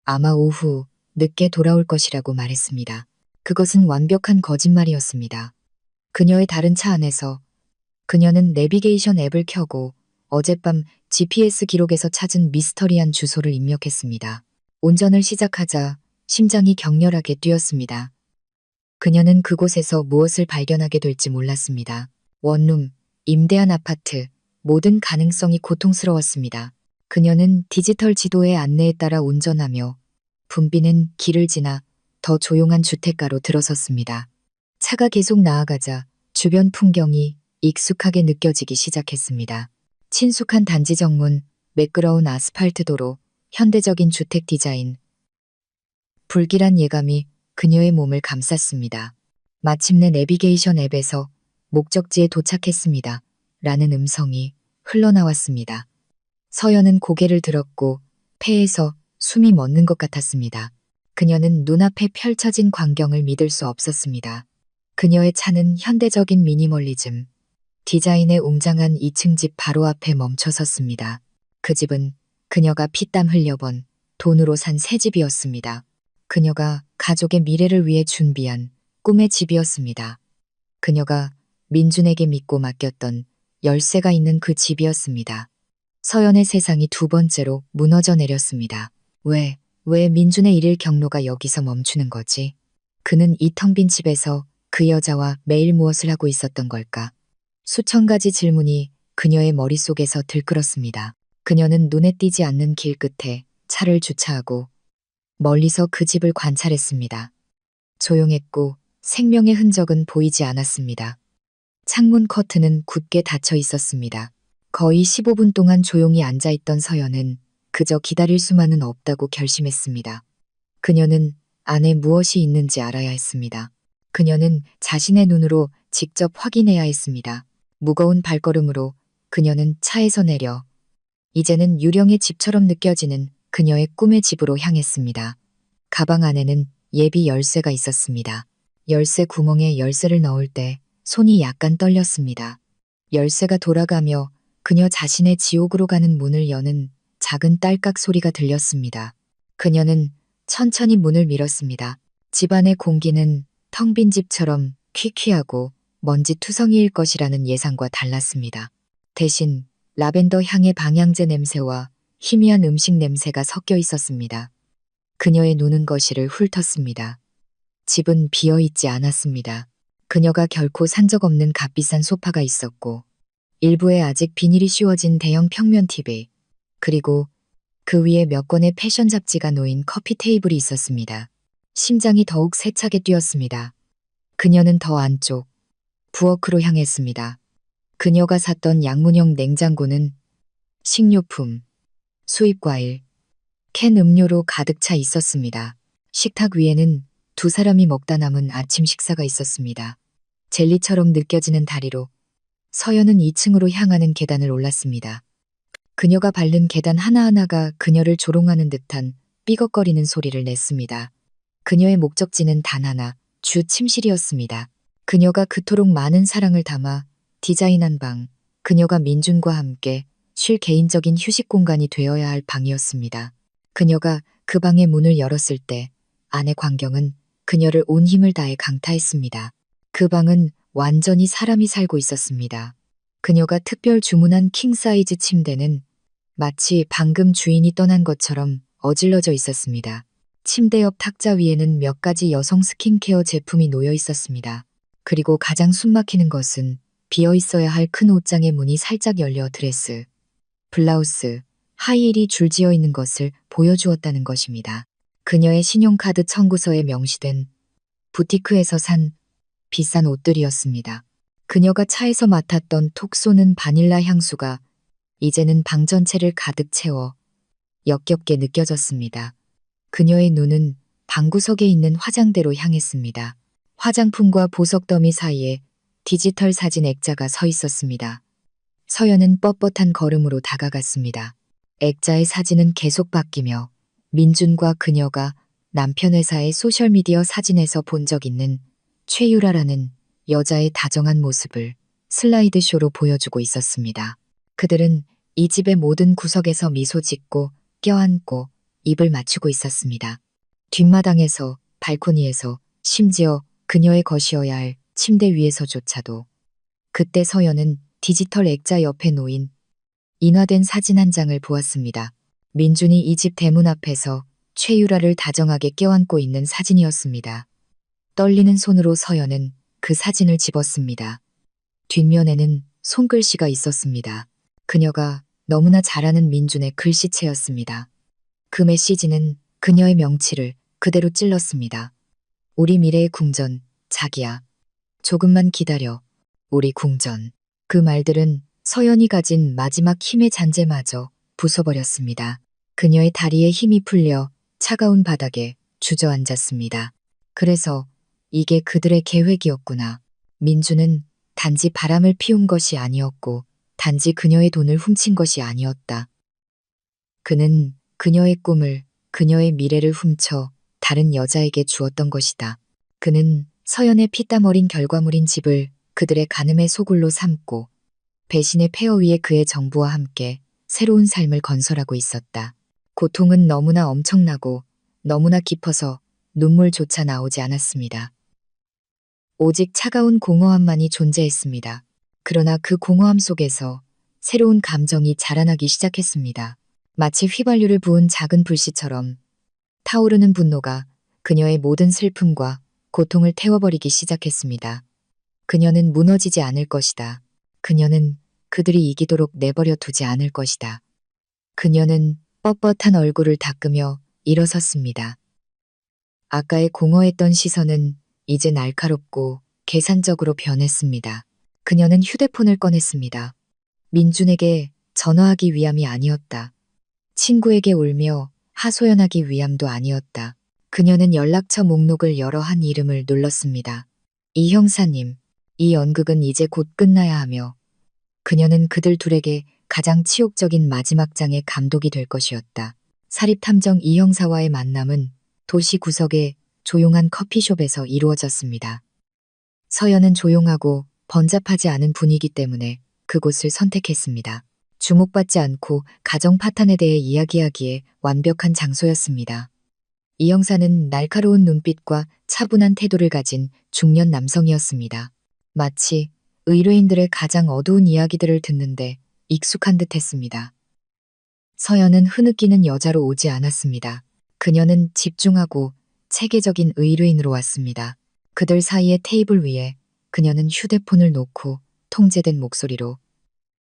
아마 오후 늦게 돌아올 것이라고 말했습니다. 그것은 완벽한 거짓말이었습니다. 그녀의 다른 차 안에서 그녀는 내비게이션 앱을 켜고 어젯밤 GPS 기록에서 찾은 미스터리한 주소를 입력했습니다. 운전을 시작하자 심장이 격렬하게 뛰었습니다. 그녀는 그곳에서 무엇을 발견하게 될지 몰랐습니다. 원룸, 임대한 아파트, 모든 가능성이 고통스러웠습니다. 그녀는 디지털 지도의 안내에 따라 운전하며 붐비는 길을 지나 더 조용한 주택가로 들어섰습니다. 차가 계속 나아가자 주변 풍경이 익숙하게 느껴지기 시작했습니다. 친숙한 단지 정문, 매끄러운 아스팔트 도로, 현대적인 주택 디자인. 불길한 예감이 그녀의 몸을 감쌌습니다. 마침내 내비게이션 앱에서 목적지에 도착했습니다. 라는 음성이 흘러나왔습니다. 서연은 고개를 들었고 폐에서 숨이 멎는 것 같았습니다. 그녀는 눈앞에 펼쳐진 광경을 믿을 수 없었습니다. 그녀의 차는 현대적인 미니멀리즘, 디자인의 웅장한 2층 집 바로 앞에 멈춰 섰습니다. 그 집은 그녀가 피땀 흘려번 돈으로 산 새 집이었습니다. 그녀가 가족의 미래를 위해 준비한 꿈의 집이었습니다. 그녀가 민준에게 믿고 맡겼던 열쇠가 있는 그 집이었습니다. 서연의 세상이 두 번째로 무너져 내렸습니다. 왜 민준의 일일 경로가 여기서 멈추는 거지? 그는 이 텅 빈 집에서 그 여자와 매일 무엇을 하고 있었던 걸까? 수천 가지 질문이 그녀의 머릿속에서 들끓었습니다. 그녀는 눈에 띄지 않는 길 끝에 차를 주차하고 멀리서 그 집을 관찰했습니다. 조용했고 생명의 흔적은 보이지 않았습니다. 창문 커튼은 굳게 닫혀 있었습니다. 거의 15분 동안 조용히 앉아있던 서연은 그저 기다릴 수만은 없다고 결심했습니다. 그녀는 안에 무엇이 있는지 알아야 했습니다. 그녀는 자신의 눈으로 직접 확인해야 했습니다. 무거운 발걸음으로 그녀는 차에서 내려 이제는 유령의 집처럼 느껴지는 그녀의 꿈의 집으로 향했습니다. 가방 안에는 예비 열쇠가 있었습니다. 열쇠 구멍에 열쇠를 넣을 때 손이 약간 떨렸습니다. 열쇠가 돌아가며 그녀 자신의 지옥으로 가는 문을 여는 작은 딸깍 소리가 들렸습니다. 그녀는 천천히 문을 밀었습니다. 집안의 공기는 텅 빈 집처럼 퀴퀴하고 먼지 투성이일 것이라는 예상과 달랐습니다. 대신 라벤더 향의 방향제 냄새와 희미한 음식 냄새가 섞여 있었습니다. 그녀의 눈은 거실을 훑었습니다. 집은 비어있지 않았습니다. 그녀가 결코 산 적 없는 값비싼 소파가 있었고 일부에 아직 비닐이 씌워진 대형 평면 TV, 그리고 그 위에 몇 권의 패션 잡지가 놓인 커피 테이블이 있었습니다. 심장이 더욱 세차게 뛰었습니다. 그녀는 더 안쪽, 부엌으로 향했습니다. 그녀가 샀던 양문형 냉장고는 식료품, 수입과일, 캔 음료로 가득 차 있었습니다. 식탁 위에는 두 사람이 먹다 남은 아침 식사가 있었습니다. 젤리처럼 느껴지는 다리로 서연은 2층으로 향하는 계단을 올랐습니다. 그녀가 밟는 계단 하나하나가 그녀를 조롱하는 듯한 삐걱거리는 소리를 냈습니다. 그녀의 목적지는 단 하나, 주 침실이었습니다. 그녀가 그토록 많은 사랑을 담아 디자인한 방, 그녀가 민준과 함께 쉴 개인적인 휴식 공간이 되어야 할 방이었습니다. 그녀가 그 방의 문을 열었을 때 안의 광경은 그녀를 온 힘을 다해 강타했습니다. 그 방은 완전히 사람이 살고 있었습니다. 그녀가 특별 주문한 킹사이즈 침대는 마치 방금 주인이 떠난 것처럼 어질러져 있었습니다. 침대 옆 탁자 위에는 몇 가지 여성 스킨케어 제품이 놓여 있었습니다. 그리고 가장 숨막히는 것은 비어 있어야 할 큰 옷장의 문이 살짝 열려 드레스, 블라우스, 하이힐이 줄지어 있는 것을 보여주었다는 것입니다. 그녀의 신용카드 청구서에 명시된 부티크에서 산 비싼 옷들이었습니다. 그녀가 차에서 맡았던 톡 쏘는 바닐라 향수가 이제는 방 전체를 가득 채워 역겹게 느껴졌습니다. 그녀의 눈은 방구석에 있는 화장대로 향했습니다. 화장품과 보석 더미 사이에 디지털 사진 액자가 서 있었습니다. 서연은 뻣뻣한 걸음으로 다가갔습니다. 액자의 사진은 계속 바뀌며 민준과 그녀가 남편 회사의 소셜미디어 사진에서 본 적 있는 최유라라는 여자의 다정한 모습을 슬라이드쇼로 보여주고 있었습니다. 그들은 이 집의 모든 구석에서 미소 짓고 껴안고 입을 맞추고 있었습니다. 뒷마당에서, 발코니에서, 심지어 그녀의 것이어야 할 침대 위에서조차도. 그때 서연은 디지털 액자 옆에 놓인 인화된 사진 한 장을 보았습니다. 민준이 이 집 대문 앞에서 최유라를 다정하게 껴안고 있는 사진이었습니다. 떨리는 손으로 서연은 그 사진을 집었습니다. 뒷면에는 손글씨가 있었습니다. 그녀가 너무나 잘 아는 민준의 글씨체였습니다. 그 메시지는 그녀의 명치를 그대로 찔렀습니다. 우리 미래의 궁전, 자기야. 조금만 기다려. 우리 궁전. 그 말들은 서연이 가진 마지막 힘의 잔재마저 부숴버렸습니다. 그녀의 다리에 힘이 풀려 차가운 바닥에 주저앉았습니다. 그래서 이게 그들의 계획이었구나. 민주는 단지 바람을 피운 것이 아니었고 단지 그녀의 돈을 훔친 것이 아니었다. 그는 그녀의 꿈을, 그녀의 미래를 훔쳐 다른 여자에게 주었던 것이다. 그는 서연의 피땀 어린 결과물인 집을 그들의 간음의 소굴로 삼고 배신의 폐허 위에 그의 정부와 함께 새로운 삶을 건설하고 있었다. 고통은 너무나 엄청나고 너무나 깊어서 눈물조차 나오지 않았습니다. 오직 차가운 공허함만이 존재했습니다. 그러나 그 공허함 속에서 새로운 감정이 자라나기 시작했습니다. 마치 휘발유를 부은 작은 불씨처럼 타오르는 분노가 그녀의 모든 슬픔과 고통을 태워버리기 시작했습니다. 그녀는 무너지지 않을 것이다. 그녀는 그들이 이기도록 내버려 두지 않을 것이다. 그녀는 뻣뻣한 얼굴을 닦으며 일어섰습니다. 아까의 공허했던 시선은 이제 날카롭고 계산적으로 변했습니다. 그녀는 휴대폰을 꺼냈습니다. 민준에게 전화하기 위함이 아니었다. 친구에게 울며 하소연하기 위함도 아니었다. 그녀는 연락처 목록을 열어 한 이름을 눌렀습니다. 이 형사님, 이 연극은 이제 곧 끝나야 하며 그녀는 그들 둘에게 가장 치욕적인 마지막 장의 감독이 될 것이었다. 사립탐정 이 형사와의 만남은 도시 구석의 조용한 커피숍에서 이루어졌습니다. 서연은 조용하고 번잡하지 않은 분위기 때문에 그곳을 선택했습니다. 주목받지 않고 가정 파탄에 대해 이야기하기에 완벽한 장소였습니다. 이 형사는 날카로운 눈빛과 차분한 태도를 가진 중년 남성이었습니다. 마치 의뢰인들의 가장 어두운 이야기들을 듣는데 익숙한 듯 했습니다. 서연은 흐느끼는 여자로 오지 않았습니다. 그녀는 집중하고 체계적인 의뢰인으로 왔습니다. 그들 사이의 테이블 위에 그녀는 휴대폰을 놓고 통제된 목소리로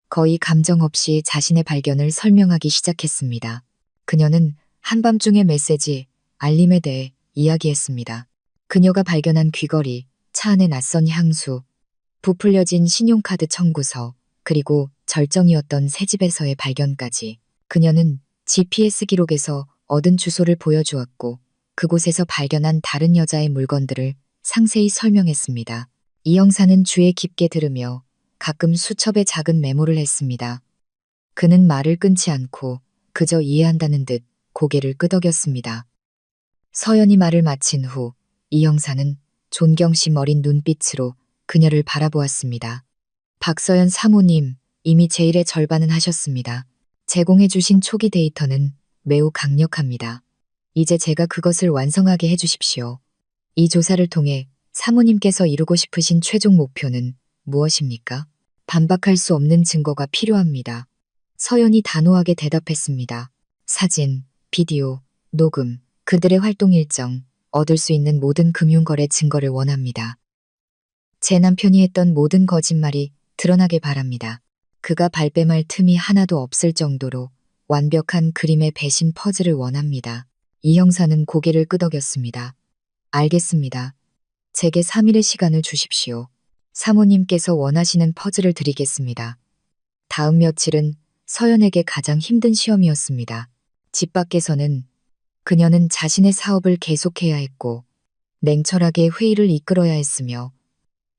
거의 감정 없이 자신의 발견을 설명하기 시작했습니다. 그녀는 한밤중의 메시지, 알림에 대해 이야기했습니다. 그녀가 발견한 귀걸이, 차 안의 낯선 향수, 부풀려진 신용카드 청구서, 그리고 절정이었던 새 집에서의 발견까지 그녀는 GPS 기록에서 얻은 주소를 보여주었고 그곳에서 발견한 다른 여자의 물건들을 상세히 설명했습니다. 이 형사는 귀에 깊게 들으며 가끔 수첩에 작은 메모를 했습니다. 그는 말을 끊지 않고 그저 이해한다는 듯 고개를 끄덕였습니다. 서연이 말을 마친 후 이 형사는 존경심 어린 눈빛으로 그녀를 바라보았습니다. 박서연 사모님, 이미 제 일의 절반은 하셨습니다. 제공해 주신 초기 데이터는 매우 강력합니다. 이제 제가 그것을 완성하게 해주십시오. 이 조사를 통해 사모님께서 이루고 싶으신 최종 목표는 무엇입니까? 반박할 수 없는 증거가 필요합니다. 서연이 단호하게 대답했습니다. 사진, 비디오, 녹음, 그들의 활동 일정, 얻을 수 있는 모든 금융거래 증거를 원합니다. 제 남편이 했던 모든 거짓말이 드러나게 바랍니다. 그가 발뺌할 틈이 하나도 없을 정도로 완벽한 그림의 배신 퍼즐을 원합니다. 이 형사는 고개를 끄덕였습니다. 알겠습니다. 제게 3일의 시간을 주십시오. 사모님께서 원하시는 퍼즐을 드리겠습니다. 다음 며칠은 서연에게 가장 힘든 시험이었습니다. 집 밖에서는 그녀는 자신의 사업을 계속해야 했고 냉철하게 회의를 이끌어야 했으며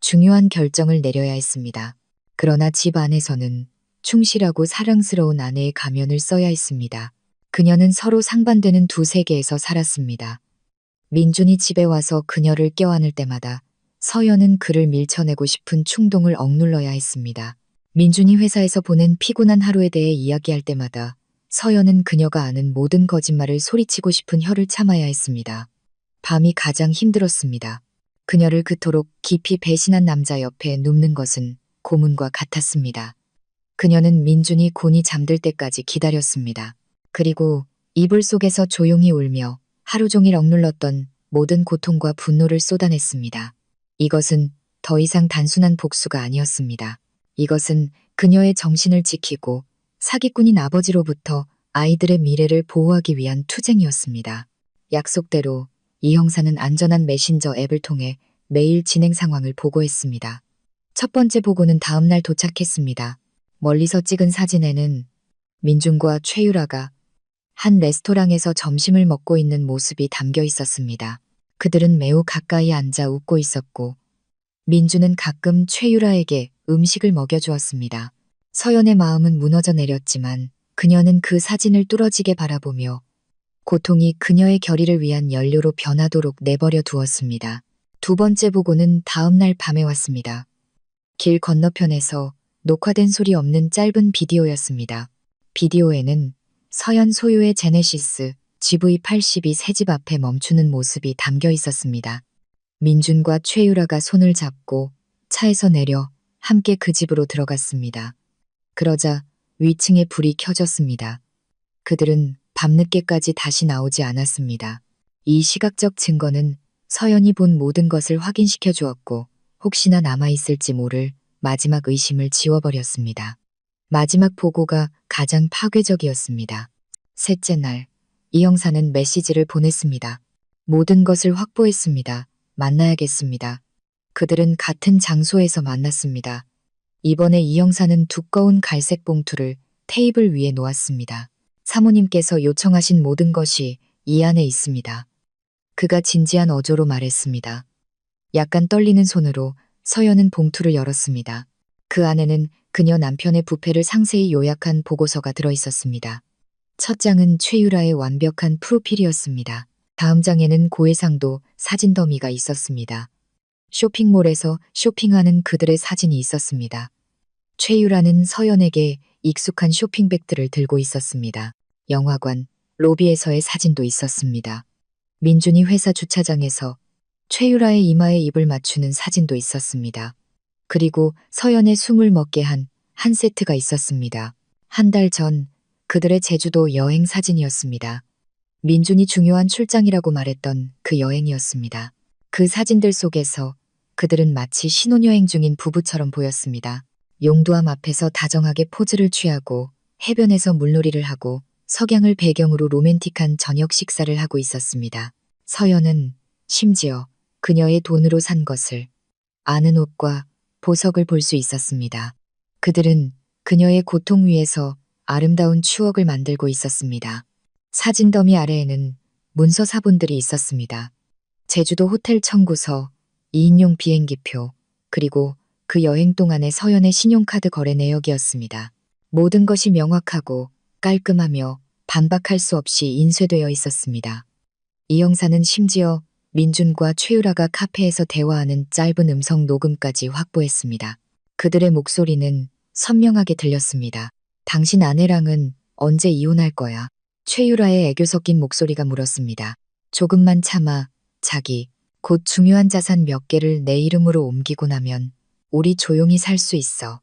중요한 결정을 내려야 했습니다. 그러나 집 안에서는 충실하고 사랑스러운 아내의 가면을 써야 했습니다. 그녀는 서로 상반되는 두 세계에서 살았습니다. 민준이 집에 와서 그녀를 껴안을 때마다 서연은 그를 밀쳐내고 싶은 충동을 억눌러야 했습니다. 민준이 회사에서 보낸 피곤한 하루에 대해 이야기할 때마다 서연은 그녀가 아는 모든 거짓말을 소리치고 싶은 혀를 참아야 했습니다. 밤이 가장 힘들었습니다. 그녀를 그토록 깊이 배신한 남자 옆에 눕는 것은 고문과 같았습니다. 그녀는 민준이 곤히 잠들 때까지 기다렸습니다. 그리고 이불 속에서 조용히 울며 하루 종일 억눌렀던 모든 고통과 분노를 쏟아냈습니다. 이것은 더 이상 단순한 복수가 아니었습니다. 이것은 그녀의 정신을 지키고 사기꾼인 아버지로부터 아이들의 미래를 보호하기 위한 투쟁이었습니다. 약속대로 이 형사는 안전한 메신저 앱을 통해 매일 진행 상황을 보고했습니다. 첫 번째 보고는 다음 날 도착했습니다. 멀리서 찍은 사진에는 민준과 최유라가 한 레스토랑에서 점심을 먹고 있는 모습이 담겨 있었습니다. 그들은 매우 가까이 앉아 웃고 있었고 민준은 가끔 최유라에게 음식을 먹여주었습니다. 서연의 마음은 무너져 내렸지만 그녀는 그 사진을 뚫어지게 바라보며 고통이 그녀의 결의를 위한 연료로 변하도록 내버려 두었습니다. 두 번째 보고는 다음 날 밤에 왔습니다. 길 건너편에서 녹화된 소리 없는 짧은 비디오였습니다. 비디오에는 서연 소유의 제네시스 GV82 새집 앞에 멈추는 모습이 담겨 있었습니다. 민준과 최유라가 손을 잡고 차에서 내려 함께 그 집으로 들어갔습니다. 그러자 위층에 불이 켜졌습니다. 그들은 밤늦게까지 다시 나오지 않았습니다. 이 시각적 증거는 서연이 본 모든 것을 확인시켜 주었고 혹시나 남아있을지 모를 마지막 의심을 지워버렸습니다. 마지막 보고가 가장 파괴적이었습니다. 셋째 날, 이 형사는 메시지를 보냈습니다. 모든 것을 확보했습니다. 만나야겠습니다. 그들은 같은 장소에서 만났습니다. 이번에 이 형사는 두꺼운 갈색 봉투를 테이블 위에 놓았습니다. 사모님께서 요청하신 모든 것이 이 안에 있습니다. 그가 진지한 어조로 말했습니다. 약간 떨리는 손으로 서연은 봉투를 열었습니다. 그 안에는 그녀 남편의 부패를 상세히 요약한 보고서가 들어있었습니다. 첫 장은 최유라의 완벽한 프로필이었습니다. 다음 장에는 고해상도 사진 더미가 있었습니다. 쇼핑몰에서 쇼핑하는 그들의 사진이 있었습니다. 최유라는 서연에게 익숙한 쇼핑백들을 들고 있었습니다. 영화관, 로비에서의 사진도 있었습니다. 민준이 회사 주차장에서 최유라의 이마에 입을 맞추는 사진도 있었습니다. 그리고 서연의 숨을 먹게 한 세트가 있었습니다. 한 달 전 그들의 제주도 여행 사진이었습니다. 민준이 중요한 출장이라고 말했던 그 여행이었습니다. 그 사진들 속에서 그들은 마치 신혼여행 중인 부부처럼 보였습니다. 용두암 앞에서 다정하게 포즈를 취하고 해변에서 물놀이를 하고 석양을 배경으로 로맨틱한 저녁 식사를 하고 있었습니다. 서연은 심지어 그녀의 돈으로 산 것을, 아는 옷과 보석을 볼 수 있었습니다. 그들은 그녀의 고통 위에서 아름다운 추억을 만들고 있었습니다. 사진 더미 아래에는 문서 사본들이 있었습니다. 제주도 호텔 청구서, 2인용 비행기표, 그리고 그 여행 동안의 서연의 신용카드 거래 내역이었습니다. 모든 것이 명확하고 깔끔하며 반박할 수 없이 인쇄되어 있었습니다. 이 형사는 심지어 민준과 최유라가 카페에서 대화하는 짧은 음성 녹음까지 확보했습니다. 그들의 목소리는 선명하게 들렸습니다. 당신 아내랑은 언제 이혼할 거야? 최유라의 애교 섞인 목소리가 물었습니다. 조금만 참아, 자기. 곧 중요한 자산 몇 개를 내 이름으로 옮기고 나면 우리 조용히 살 수 있어.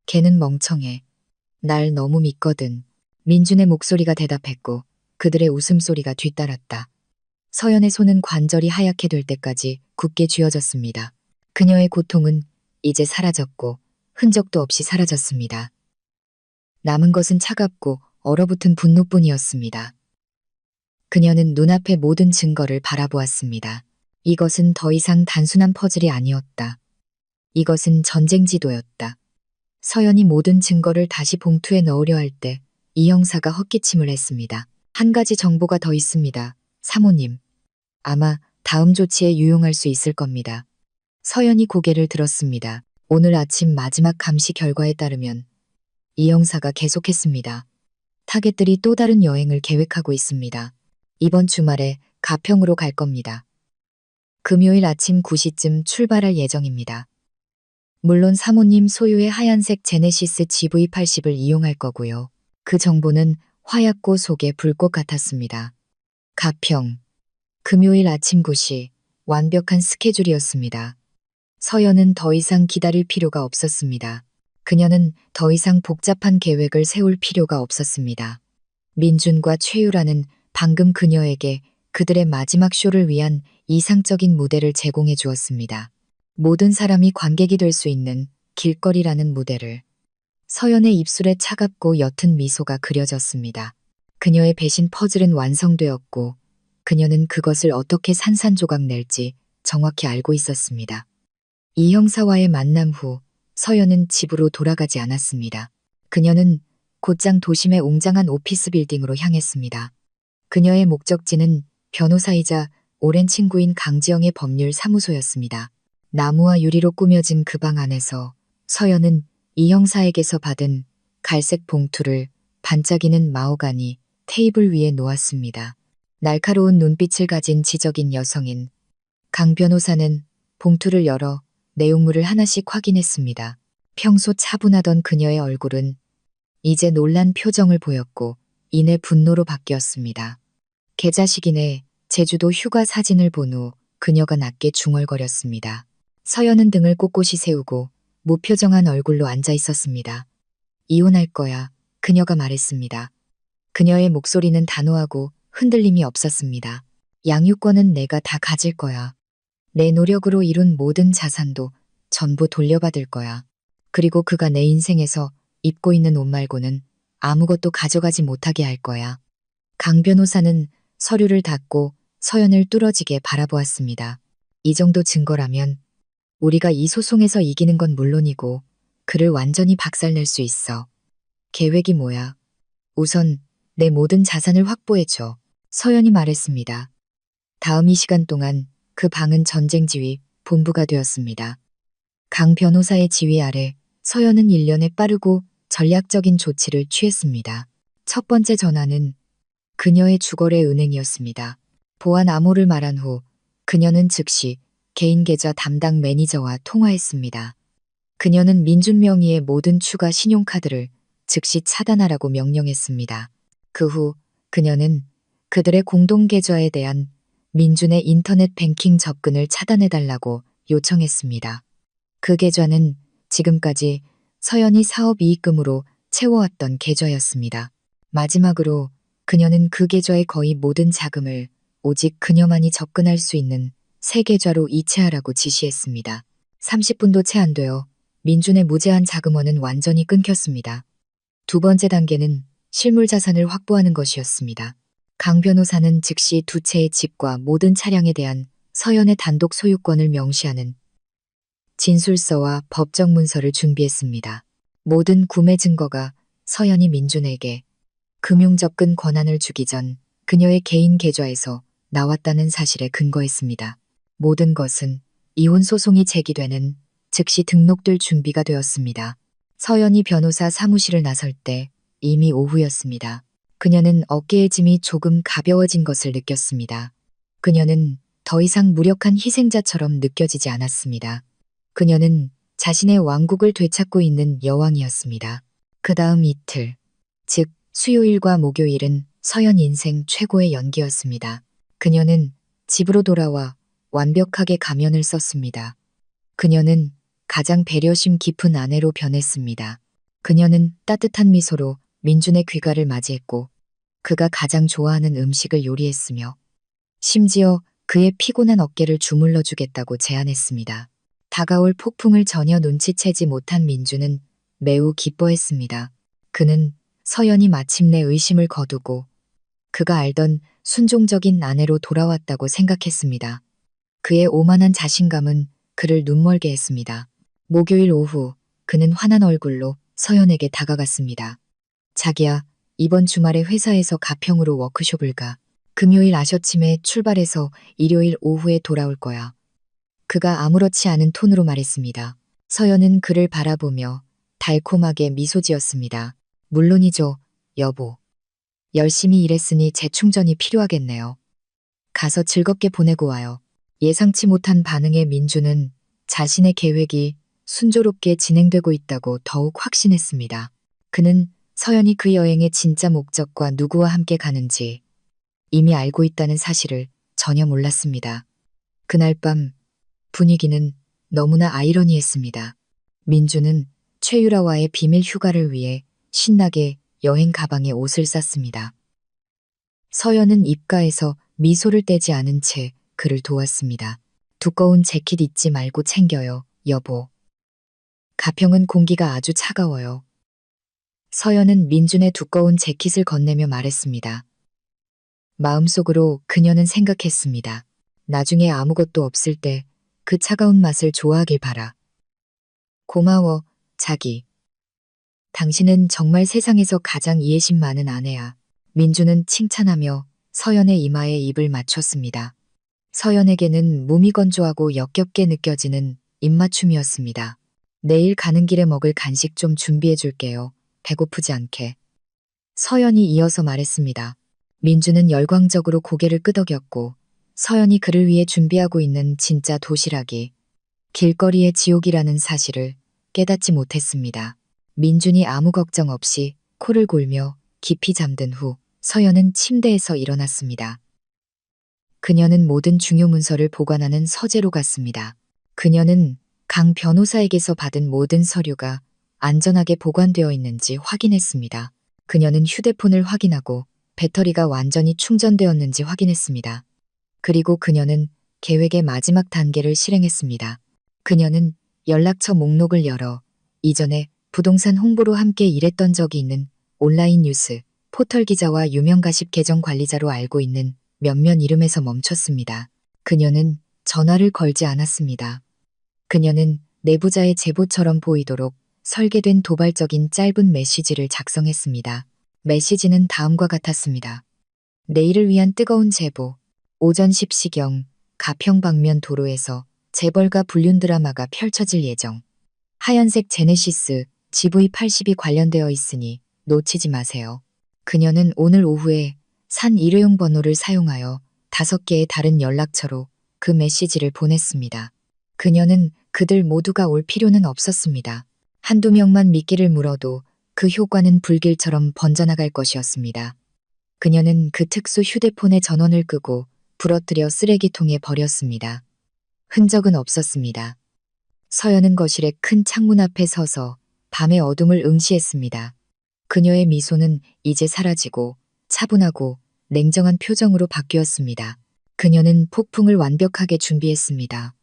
걔는 멍청해. 날 너무 믿거든. 민준의 목소리가 대답했고 그들의 웃음소리가 뒤따랐다. 서연의 손은 관절이 하얗게 될 때까지 굳게 쥐어졌습니다. 그녀의 고통은 이제 사라졌고 흔적도 없이 사라졌습니다. 남은 것은 차갑고 얼어붙은 분노뿐이었습니다. 그녀는 눈앞의 모든 증거를 바라보았습니다. 이것은 더 이상 단순한 퍼즐이 아니었다. 이것은 전쟁 지도였다. 서연이 모든 증거를 다시 봉투에 넣으려 할 때 이 형사가 헛기침을 했습니다. 한 가지 정보가 더 있습니다. 사모님. 아마 다음 조치에 유용할 수 있을 겁니다. 서연이 고개를 들었습니다. 오늘 아침 마지막 감시 결과에 따르면 이 형사가 계속했습니다. 타겟들이 또 다른 여행을 계획하고 있습니다. 이번 주말에 가평으로 갈 겁니다. 금요일 아침 9시쯤 출발할 예정입니다. 물론 사모님 소유의 하얀색 제네시스 GV80을 이용할 거고요. 그 정보는 화약고 속의 불꽃 같았습니다. 가평. 금요일 아침 9시. 완벽한 스케줄이었습니다. 서연은 더 이상 기다릴 필요가 없었습니다. 그녀는 더 이상 복잡한 계획을 세울 필요가 없었습니다. 민준과 최유라는 방금 그녀에게 그들의 마지막 쇼를 위한 이상적인 무대를 제공해 주었습니다. 모든 사람이 관객이 될 수 있는 길거리라는 무대를. 서연의 입술에 차갑고 옅은 미소가 그려졌습니다. 그녀의 배신 퍼즐은 완성되었고 그녀는 그것을 어떻게 산산조각 낼지 정확히 알고 있었습니다. 이 형사와의 만남 후 서연은 집으로 돌아가지 않았습니다. 그녀는 곧장 도심의 웅장한 오피스 빌딩으로 향했습니다. 그녀의 목적지는 변호사이자 오랜 친구인 강지영의 법률 사무소였습니다. 나무와 유리로 꾸며진 그 방 안에서 서연은 이 형사에게서 받은 갈색 봉투를 반짝이는 마호가니 테이블 위에 놓았습니다. 날카로운 눈빛을 가진 지적인 여성인 강 변호사는 봉투를 열어 내용물을 하나씩 확인했습니다. 평소 차분하던 그녀의 얼굴은 이제 놀란 표정을 보였고 이내 분노로 바뀌었습니다. 계좌식인의 제주도 휴가 사진을 본 후 그녀가 낮게 중얼거렸습니다. 서연은 등을 꼿꼿이 세우고 무표정한 얼굴로 앉아 있었습니다. 이혼할 거야. 그녀가 말했습니다. 그녀의 목소리는 단호하고 흔들림이 없었습니다. 양육권은 내가 다 가질 거야. 내 노력으로 이룬 모든 자산도 전부 돌려받을 거야. 그리고 그가 내 인생에서 입고 있는 옷 말고는 아무것도 가져가지 못하게 할 거야. 강 변호사는 서류를 닫고 서연을 뚫어지게 바라보았습니다. 이 정도 증거라면 우리가 이 소송에서 이기는 건 물론이고 그를 완전히 박살낼 수 있어. 계획이 뭐야? 우선 내 모든 자산을 확보해줘. 서연이 말했습니다. 다음 이 시간 동안 그 방은 전쟁지휘 본부가 되었습니다. 강 변호사의 지휘 아래 서연은 일련의 빠르고 전략적인 조치를 취했습니다. 첫 번째 전화는 그녀의 주거래 은행이었습니다. 보안 암호를 말한 후 그녀는 즉시 개인 계좌 담당 매니저와 통화했습니다. 그녀는 민준 명의의 모든 추가 신용카드를 즉시 차단하라고 명령했습니다. 그 후 그녀는 그들의 공동 계좌에 대한 민준의 인터넷 뱅킹 접근을 차단해달라고 요청했습니다. 그 계좌는 지금까지 서연이 사업 이익금으로 채워왔던 계좌였습니다. 마지막으로 그녀는 그 계좌의 거의 모든 자금을 오직 그녀만이 접근할 수 있는 새 계좌로 이체하라고 지시했습니다. 30분도 채 안 되어 민준의 무제한 자금원은 완전히 끊겼습니다. 두 번째 단계는 실물 자산을 확보하는 것이었습니다. 강 변호사는 즉시 두 채의 집과 모든 차량에 대한 서연의 단독 소유권을 명시하는 진술서와 법정 문서를 준비했습니다. 모든 구매 증거가 서연이 민준에게 금융 접근 권한을 주기 전 그녀의 개인 계좌에서 나왔다는 사실에 근거했습니다. 모든 것은 이혼 소송이 제기되는 즉시 등록될 준비가 되었습니다. 서연이 변호사 사무실을 나설 때 이미 오후였습니다. 그녀는 어깨의 짐이 조금 가벼워진 것을 느꼈습니다. 그녀는 더 이상 무력한 희생자처럼 느껴지지 않았습니다. 그녀는 자신의 왕국을 되찾고 있는 여왕이었습니다. 그 다음 이틀, 즉 수요일과 목요일은 서연 인생 최고의 연기였습니다. 그녀는 집으로 돌아와 완벽하게 가면을 썼습니다. 그녀는 가장 배려심 깊은 아내로 변했습니다. 그녀는 따뜻한 미소로 민준의 귀가를 맞이했고 그가 가장 좋아하는 음식을 요리했으며 심지어 그의 피곤한 어깨를 주물러 주겠다고 제안했습니다. 다가올 폭풍을 전혀 눈치채지 못한 민준은 매우 기뻐했습니다. 그는 서연이 마침내 의심을 거두고 그가 알던 순종적인 아내로 돌아왔다고 생각했습니다. 그의 오만한 자신감은 그를 눈멀게 했습니다. 목요일 오후 그는 환한 얼굴로 서연에게 다가갔습니다. 자기야, 이번 주말에 회사에서 가평으로 워크숍을 가. 금요일 아셔침에 출발해서 일요일 오후에 돌아올 거야. 그가 아무렇지 않은 톤으로 말했습니다. 서연은 그를 바라보며 달콤하게 미소 지었습니다. 물론이죠, 여보. 열심히 일했으니 재충전이 필요하겠네요. 가서 즐겁게 보내고 와요. 예상치 못한 반응의 민주는 자신의 계획이 순조롭게 진행되고 있다고 더욱 확신했습니다. 그는 서연이 그 여행의 진짜 목적과 누구와 함께 가는지 이미 알고 있다는 사실을 전혀 몰랐습니다. 그날 밤 분위기는 너무나 아이러니했습니다. 민주는 최유라와의 비밀 휴가를 위해 신나게 여행 가방에 옷을 쌌습니다. 서연은 입가에서 미소를 떼지 않은 채 그를 도왔습니다. 두꺼운 재킷 잊지 말고 챙겨요, 여보. 가평은 공기가 아주 차가워요. 서연은 민준의 두꺼운 재킷을 건네며 말했습니다. 마음속으로 그녀는 생각했습니다. 나중에 아무것도 없을 때 그 차가운 맛을 좋아하길 바라. 고마워, 자기. 당신은 정말 세상에서 가장 이해심 많은 아내야. 민주는 칭찬하며 서연의 이마에 입을 맞췄습니다. 서연에게는 몸이 건조하고 역겹게 느껴지는 입맞춤이었습니다. 내일 가는 길에 먹을 간식 좀 준비해 줄게요. 배고프지 않게. 서연이 이어서 말했습니다. 민주는 열광적으로 고개를 끄덕였고 서연이 그를 위해 준비하고 있는 진짜 도시락이 길거리의 지옥이라는 사실을 깨닫지 못했습니다. 민준이 아무 걱정 없이 코를 골며 깊이 잠든 후 서연은 침대에서 일어났습니다. 그녀는 모든 중요 문서를 보관하는 서재로 갔습니다. 그녀는 강 변호사에게서 받은 모든 서류가 안전하게 보관되어 있는지 확인했습니다. 그녀는 휴대폰을 확인하고 배터리가 완전히 충전되었는지 확인했습니다. 그리고 그녀는 계획의 마지막 단계를 실행했습니다. 그녀는 연락처 목록을 열어 이전에 부동산 홍보로 함께 일했던 적이 있는 온라인 뉴스, 포털 기자와 유명 가십 계정 관리자로 알고 있는 몇몇 이름에서 멈췄습니다. 그녀는 전화를 걸지 않았습니다. 그녀는 내부자의 제보처럼 보이도록 설계된 도발적인 짧은 메시지를 작성했습니다. 메시지는 다음과 같았습니다. 내일을 위한 뜨거운 제보. 오전 10시경 가평방면 도로에서 재벌가 불륜 드라마가 펼쳐질 예정. 하얀색 제네시스 GV80이 관련되어 있으니 놓치지 마세요. 그녀는 오늘 오후에 산 일회용 번호를 사용하여 5개의 다른 연락처로 그 메시지를 보냈습니다. 그녀는 그들 모두가 올 필요는 없었습니다. 한두 명만 미끼를 물어도 그 효과는 불길처럼 번져나갈 것이었습니다. 그녀는 그 특수 휴대폰의 전원을 끄고 부러뜨려 쓰레기통에 버렸습니다. 흔적은 없었습니다. 서연은 거실의 큰 창문 앞에 서서 밤의 어둠을 응시했습니다. 그녀의 미소는 이제 사라지고 차분하고 냉정한 표정으로 바뀌었습니다. 그녀는 폭풍을 완벽하게 준비했습니다.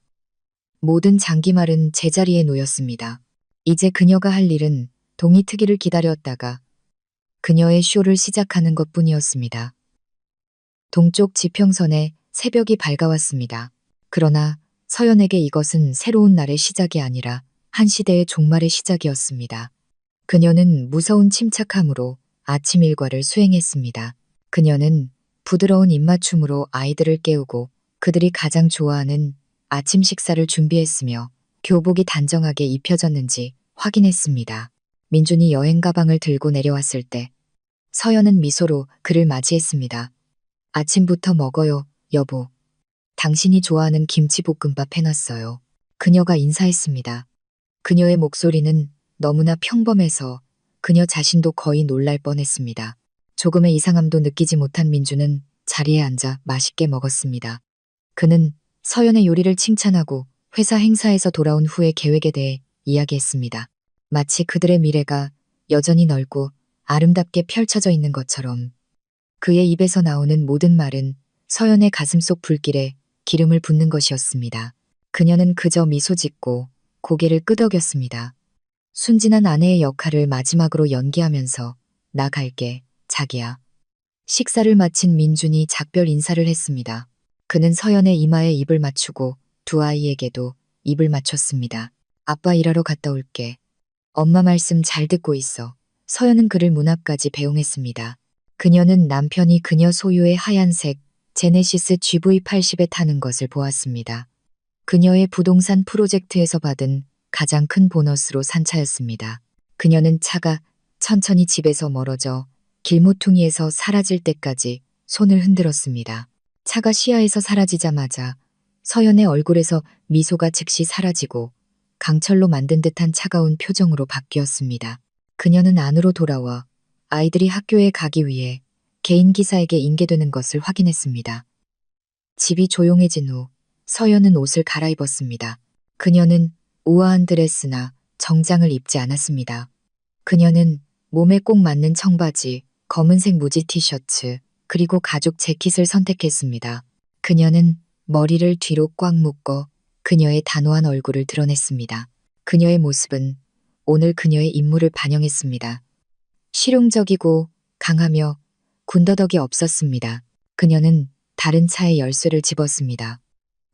모든 장기말은 제자리에 놓였습니다. 이제 그녀가 할 일은 동이트기를 기다렸다가 그녀의 쇼를 시작하는 것뿐이었습니다. 동쪽 지평선에 새벽이 밝아왔습니다. 그러나 서연에게 이것은 새로운 날의 시작이 아니라 한 시대의 종말의 시작이었습니다. 그녀는 무서운 침착함으로 아침 일과를 수행했습니다. 그녀는 부드러운 입맞춤으로 아이들을 깨우고 그들이 가장 좋아하는 아침 식사를 준비했으며 교복이 단정하게 입혀졌는지 확인했습니다. 민준이 여행 가방을 들고 내려왔을 때 서연은 미소로 그를 맞이했습니다. 아침부터 먹어요, 여보. 당신이 좋아하는 김치볶음밥 해놨어요. 그녀가 인사했습니다. 그녀의 목소리는 너무나 평범해서 그녀 자신도 거의 놀랄 뻔했습니다. 조금의 이상함도 느끼지 못한 민주는 자리에 앉아 맛있게 먹었습니다. 그는 서연의 요리를 칭찬하고 회사 행사에서 돌아온 후의 계획에 대해 이야기했습니다. 마치 그들의 미래가 여전히 넓고 아름답게 펼쳐져 있는 것처럼. 그의 입에서 나오는 모든 말은 서연의 가슴속 불길에 기름을 붓는 것이었습니다. 그녀는 그저 미소 짓고 고개를 끄덕였습니다. 순진한 아내의 역할을 마지막으로 연기하면서 나 갈게, 자기야. 식사를 마친 민준이 작별 인사를 했습니다. 그는 서연의 이마에 입을 맞추고 두 아이에게도 입을 맞췄습니다. 아빠 일하러 갔다 올게. 엄마 말씀 잘 듣고 있어. 서연은 그를 문 앞까지 배웅했습니다. 그녀는 남편이 그녀 소유의 하얀색 제네시스 GV80에 타는 것을 보았습니다. 그녀의 부동산 프로젝트에서 받은 가장 큰 보너스로 산 차였습니다. 그녀는 차가 천천히 집에서 멀어져 길모퉁이에서 사라질 때까지 손을 흔들었습니다. 차가 시야에서 사라지자마자 서연의 얼굴에서 미소가 즉시 사라지고 강철로 만든 듯한 차가운 표정으로 바뀌었습니다. 그녀는 안으로 돌아와 아이들이 학교에 가기 위해 개인 기사에게 인계되는 것을 확인했습니다. 집이 조용해진 후 서연은 옷을 갈아입었습니다. 그녀는 우아한 드레스나 정장을 입지 않았습니다. 그녀는 몸에 꼭 맞는 청바지, 검은색 무지 티셔츠, 그리고 가죽 재킷을 선택했습니다. 그녀는 머리를 뒤로 꽉 묶어 그녀의 단호한 얼굴을 드러냈습니다. 그녀의 모습은 오늘 그녀의 인물을 반영했습니다. 실용적이고 강하며 군더더기 없었습니다. 그녀는 다른 차의 열쇠를 집었습니다.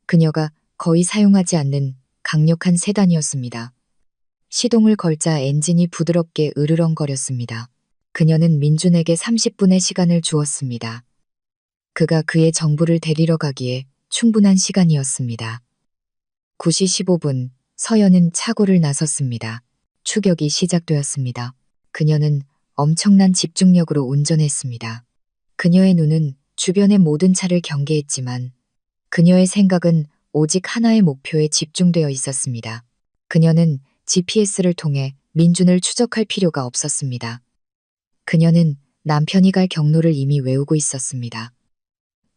그녀가 거의 사용하지 않는 강력한 세단이었습니다. 시동을 걸자 엔진이 부드럽게 으르렁거렸습니다. 그녀는 민준에게 30분의 시간을 주었습니다. 그가 그의 정부를 데리러 가기에 충분한 시간이었습니다. 9시 15분 서연은 차고를 나섰습니다. 추격이 시작되었습니다. 그녀는 엄청난 집중력으로 운전했습니다. 그녀의 눈은 주변의 모든 차를 경계했지만 그녀의 생각은 오직 하나의 목표에 집중되어 있었습니다. 그녀는 GPS를 통해 민준을 추적할 필요가 없었습니다. 그녀는 남편이 갈 경로를 이미 외우고 있었습니다.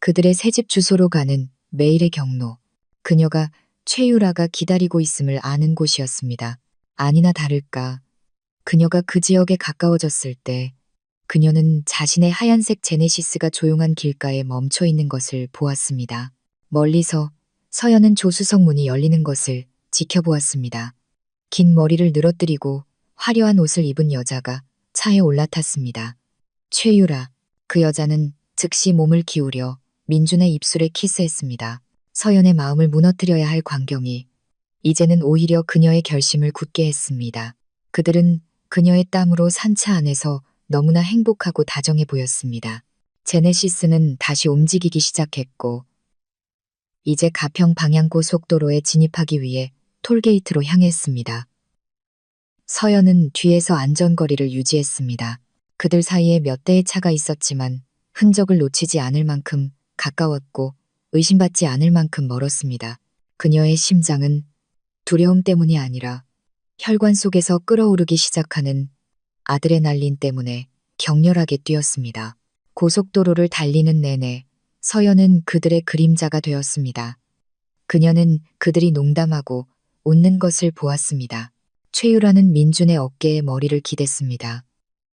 그들의 새집 주소로 가는 매일의 경로. 그녀가 최유라가 기다리고 있음을 아는 곳이었습니다. 아니나 다를까 그녀가 그 지역에 가까워졌을 때 그녀는 자신의 하얀색 제네시스가 조용한 길가에 멈춰 있는 것을 보았습니다. 멀리서 서연은 조수석 문이 열리는 것을 지켜보았습니다. 긴 머리를 늘어뜨리고 화려한 옷을 입은 여자가 차에 올라탔습니다. 최유라. 그 여자는 즉시 몸을 기울여 민준의 입술에 키스했습니다. 서연의 마음을 무너뜨려야 할 광경이 이제는 오히려 그녀의 결심을 굳게 했습니다. 그들은 그녀의 땀으로 산 차 안에서 너무나 행복하고 다정해 보였습니다. 제네시스는 다시 움직이기 시작했고 이제 가평 방향 고속도로에 진입하기 위해 톨게이트로 향했습니다. 서연은 뒤에서 안전거리를 유지했습니다. 그들 사이에 몇 대의 차가 있었지만 흔적을 놓치지 않을 만큼 가까웠고 의심받지 않을 만큼 멀었습니다. 그녀의 심장은 두려움 때문이 아니라 혈관 속에서 끓어오르기 시작하는 아드레날린 때문에 격렬하게 뛰었습니다. 고속도로를 달리는 내내 서연은 그들의 그림자가 되었습니다. 그녀는 그들이 농담하고 웃는 것을 보았습니다. 최유라는 민준의 어깨에 머리를 기댔습니다.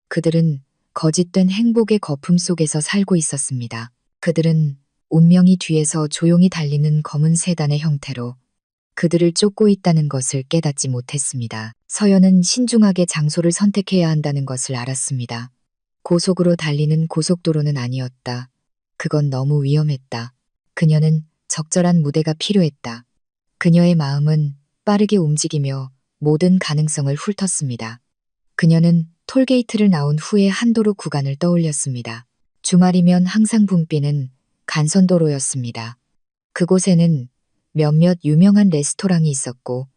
그들은 거짓된 행복의 거품 속에서 살고 있었습니다. 그들은 운명이 뒤에서 조용히 달리는 검은 세단의 형태로 그들을 쫓고 있다는 것을 깨닫지 못했습니다. 서연은 신중하게 장소를 선택해야 한다는 것을 알았습니다. 고속으로 달리는 고속도로는 아니었다. 그건 너무 위험했다. 그녀는 적절한 무대가 필요했다. 그녀의 마음은 빠르게 움직이며 모든 가능성을 훑었습니다. 그녀는 톨게이트를 나온 후에 한도로 구간을 떠올렸습니다. 주말이면 항상 붐비는 간선도로였습니다. 그곳에는 몇몇 유명한 레스토랑이 있었고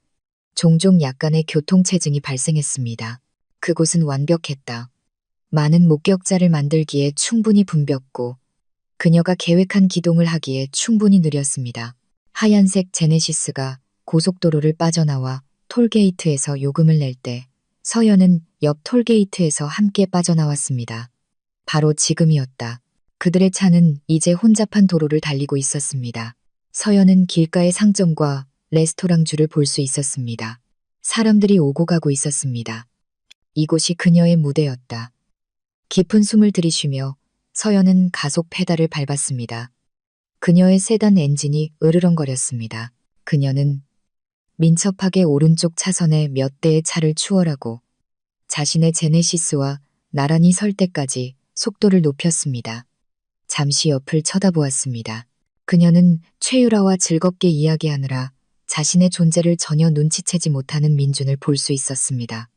종종 약간의 교통체증이 발생했습니다. 그곳은 완벽했다. 많은 목격자를 만들기에 충분히 붐볐고 그녀가 계획한 기동을 하기에 충분히 느렸습니다. 하얀색 제네시스가 고속도로를 빠져나와 톨게이트에서 요금을 낼 때 서연은 옆 톨게이트에서 함께 빠져나왔습니다. 바로 지금이었다. 그들의 차는 이제 혼잡한 도로를 달리고 있었습니다. 서연은 길가의 상점과 레스토랑 줄을 볼 수 있었습니다. 사람들이 오고 가고 있었습니다. 이곳이 그녀의 무대였다. 깊은 숨을 들이쉬며 서연은 가속 페달을 밟았습니다. 그녀의 세단 엔진이 으르렁거렸습니다. 그녀는 민첩하게 오른쪽 차선에 몇 대의 차를 추월하고 자신의 제네시스와 나란히 설 때까지 속도를 높였습니다. 잠시 옆을 쳐다보았습니다. 그녀는 최유라와 즐겁게 이야기하느라 자신의 존재를 전혀 눈치채지 못하는 민준을 볼 수 있었습니다.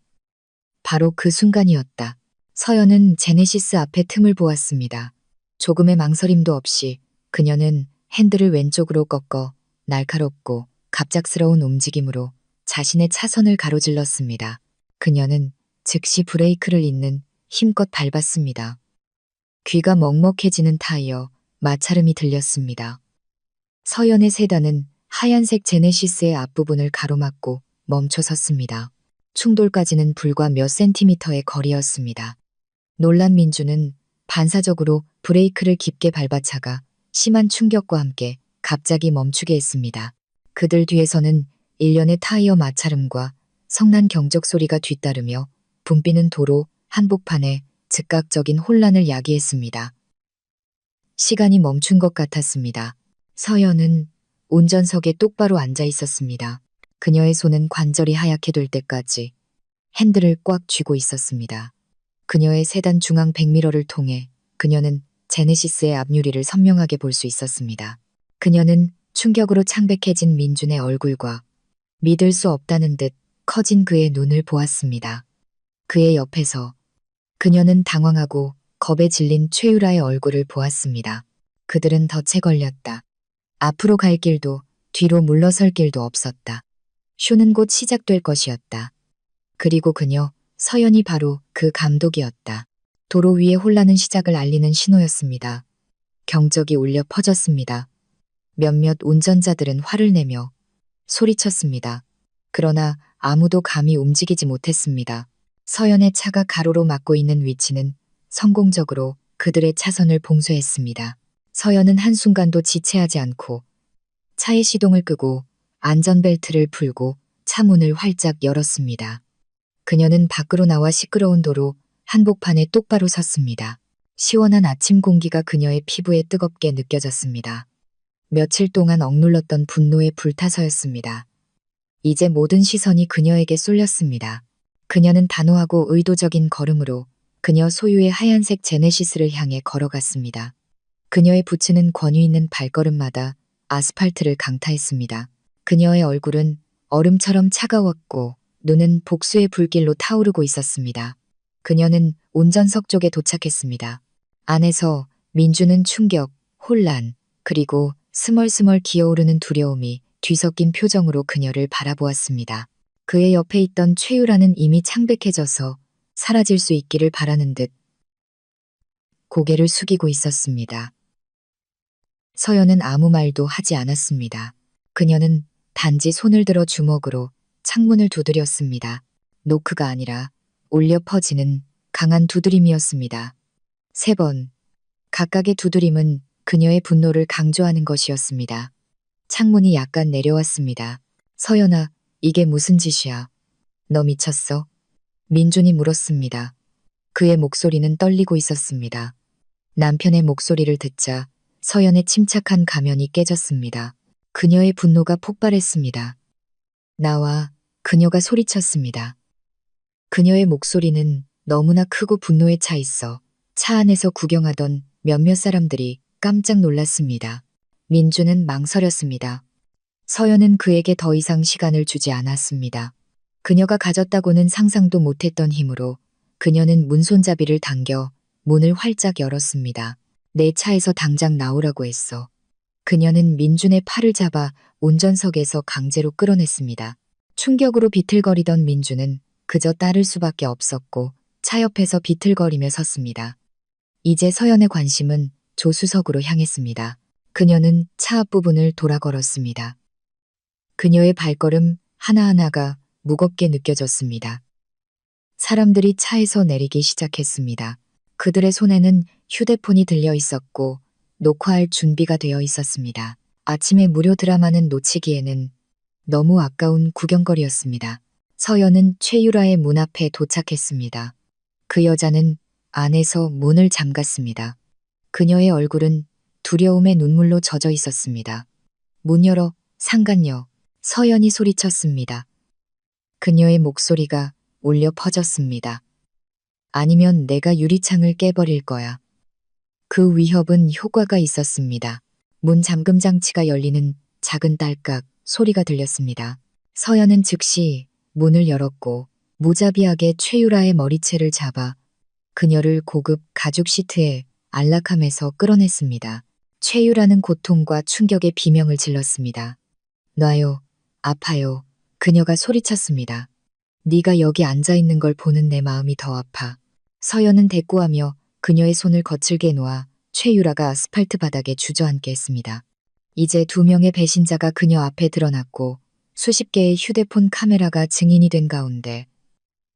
바로 그 순간이었다. 서연은 제네시스 앞에 틈을 보았습니다. 조금의 망설임도 없이 그녀는 핸들을 왼쪽으로 꺾어 날카롭고 갑작스러운 움직임으로 자신의 차선을 가로질렀습니다. 그녀는 즉시 브레이크를 잇는 힘껏 밟았습니다. 귀가 먹먹해지는 타이어, 마찰음이 들렸습니다. 서연의 세단은 하얀색 제네시스의 앞부분을 가로막고 멈춰 섰습니다. 충돌까지는 불과 몇 센티미터의 거리였습니다. 놀란 민주는 반사적으로 브레이크를 깊게 밟아차가 심한 충격과 함께 갑자기 멈추게 했습니다. 그들 뒤에서는 일련의 타이어 마찰음과 성난 경적 소리가 뒤따르며 붐비는 도로 한복판에 즉각적인 혼란을 야기했습니다. 시간이 멈춘 것 같았습니다. 서연은 운전석에 똑바로 앉아 있었습니다. 그녀의 손은 관절이 하얗게 될 때까지 핸들을 꽉 쥐고 있었습니다. 그녀의 세단 중앙 백미러를 통해 그녀는 제네시스의 앞유리를 선명하게 볼 수 있었습니다. 그녀는 충격으로 창백해진 민준의 얼굴과 믿을 수 없다는 듯 커진 그의 눈을 보았습니다. 그의 옆에서 그녀는 당황하고 겁에 질린 최유라의 얼굴을 보았습니다. 그들은 덫에 걸렸다. 앞으로 갈 길도 뒤로 물러설 길도 없었다. 쇼는 곧 시작될 것이었다. 그리고 그녀, 서연이 바로 그 감독이었다. 도로 위의 혼란은 시작을 알리는 신호였습니다. 경적이 울려 퍼졌습니다. 몇몇 운전자들은 화를 내며 소리쳤습니다. 그러나 아무도 감히 움직이지 못했습니다. 서연의 차가 가로로 막고 있는 위치는 성공적으로 그들의 차선을 봉쇄했습니다. 서연은 한순간도 지체하지 않고 차의 시동을 끄고 안전벨트를 풀고 차 문을 활짝 열었습니다. 그녀는 밖으로 나와 시끄러운 도로 한복판에 똑바로 섰습니다. 시원한 아침 공기가 그녀의 피부에 뜨겁게 느껴졌습니다. 며칠 동안 억눌렀던 분노에 불타서였습니다. 이제 모든 시선이 그녀에게 쏠렸습니다. 그녀는 단호하고 의도적인 걸음으로 그녀 소유의 하얀색 제네시스를 향해 걸어갔습니다. 그녀의 부츠는 권위 있는 발걸음마다 아스팔트를 강타했습니다. 그녀의 얼굴은 얼음처럼 차가웠고 눈은 복수의 불길로 타오르고 있었습니다. 그녀는 운전석 쪽에 도착했습니다. 안에서 민주는 충격, 혼란, 그리고 스멀스멀 기어오르는 두려움이 뒤섞인 표정으로 그녀를 바라보았습니다. 그의 옆에 있던 최유라는 이미 창백해져서 사라질 수 있기를 바라는 듯 고개를 숙이고 있었습니다. 서연은 아무 말도 하지 않았습니다. 그녀는 단지 손을 들어 주먹으로 창문을 두드렸습니다. 노크가 아니라 울려 퍼지는 강한 두드림이었습니다. 3번. 각각의 두드림은 그녀의 분노를 강조하는 것이었습니다. 창문이 약간 내려왔습니다. 서연아, 이게 무슨 짓이야? 너 미쳤어? 민준이 물었습니다. 그의 목소리는 떨리고 있었습니다. 남편의 목소리를 듣자 서연의 침착한 가면이 깨졌습니다. 그녀의 분노가 폭발했습니다. 나와, 그녀가 소리쳤습니다. 그녀의 목소리는 너무나 크고 분노에 차 있어 차 안에서 구경하던 몇몇 사람들이 깜짝 놀랐습니다. 민주는 망설였습니다. 서연은 그에게 더 이상 시간을 주지 않았습니다. 그녀가 가졌다고는 상상도 못했던 힘으로 그녀는 문손잡이를 당겨 문을 활짝 열었습니다. 내 차에서 당장 나오라고 했어. 그녀는 민준의 팔을 잡아 운전석에서 강제로 끌어냈습니다. 충격으로 비틀거리던 민준은 그저 따를 수밖에 없었고 차 옆에서 비틀거리며 섰습니다. 이제 서연의 관심은 조수석으로 향했습니다. 그녀는 차 앞부분을 돌아 걸었습니다. 그녀의 발걸음 하나하나가 무겁게 느껴졌습니다. 사람들이 차에서 내리기 시작했습니다. 그들의 손에는 휴대폰이 들려 있었고 녹화할 준비가 되어 있었습니다. 아침의 무료 드라마는 놓치기에는 너무 아까운 구경거리였습니다. 서연은 최유라의 문 앞에 도착했습니다. 그 여자는 안에서 문을 잠갔습니다. 그녀의 얼굴은 두려움의 눈물로 젖어 있었습니다. 문 열어, 상간녀. 서연이 소리쳤습니다. 그녀의 목소리가 울려 퍼졌습니다. 아니면 내가 유리창을 깨버릴 거야. 그 위협은 효과가 있었습니다. 문 잠금 장치가 열리는 작은 딸깍 소리가 들렸습니다. 서연은 즉시 문을 열었고 무자비하게 최유라의 머리채를 잡아 그녀를 고급 가죽 시트에 안락함에서 끌어냈습니다. 최유라는 고통과 충격의 비명을 질렀습니다. 놔요. 아파요. 그녀가 소리쳤습니다. 네가 여기 앉아있는 걸 보는 내 마음이 더 아파. 서연은 대꾸하며 그녀의 손을 거칠게 놓아 최유라가 아스팔트 바닥에 주저앉게 했습니다. 이제 2명의 배신자가 그녀 앞에 드러났고 수십 개의 휴대폰 카메라가 증인이 된 가운데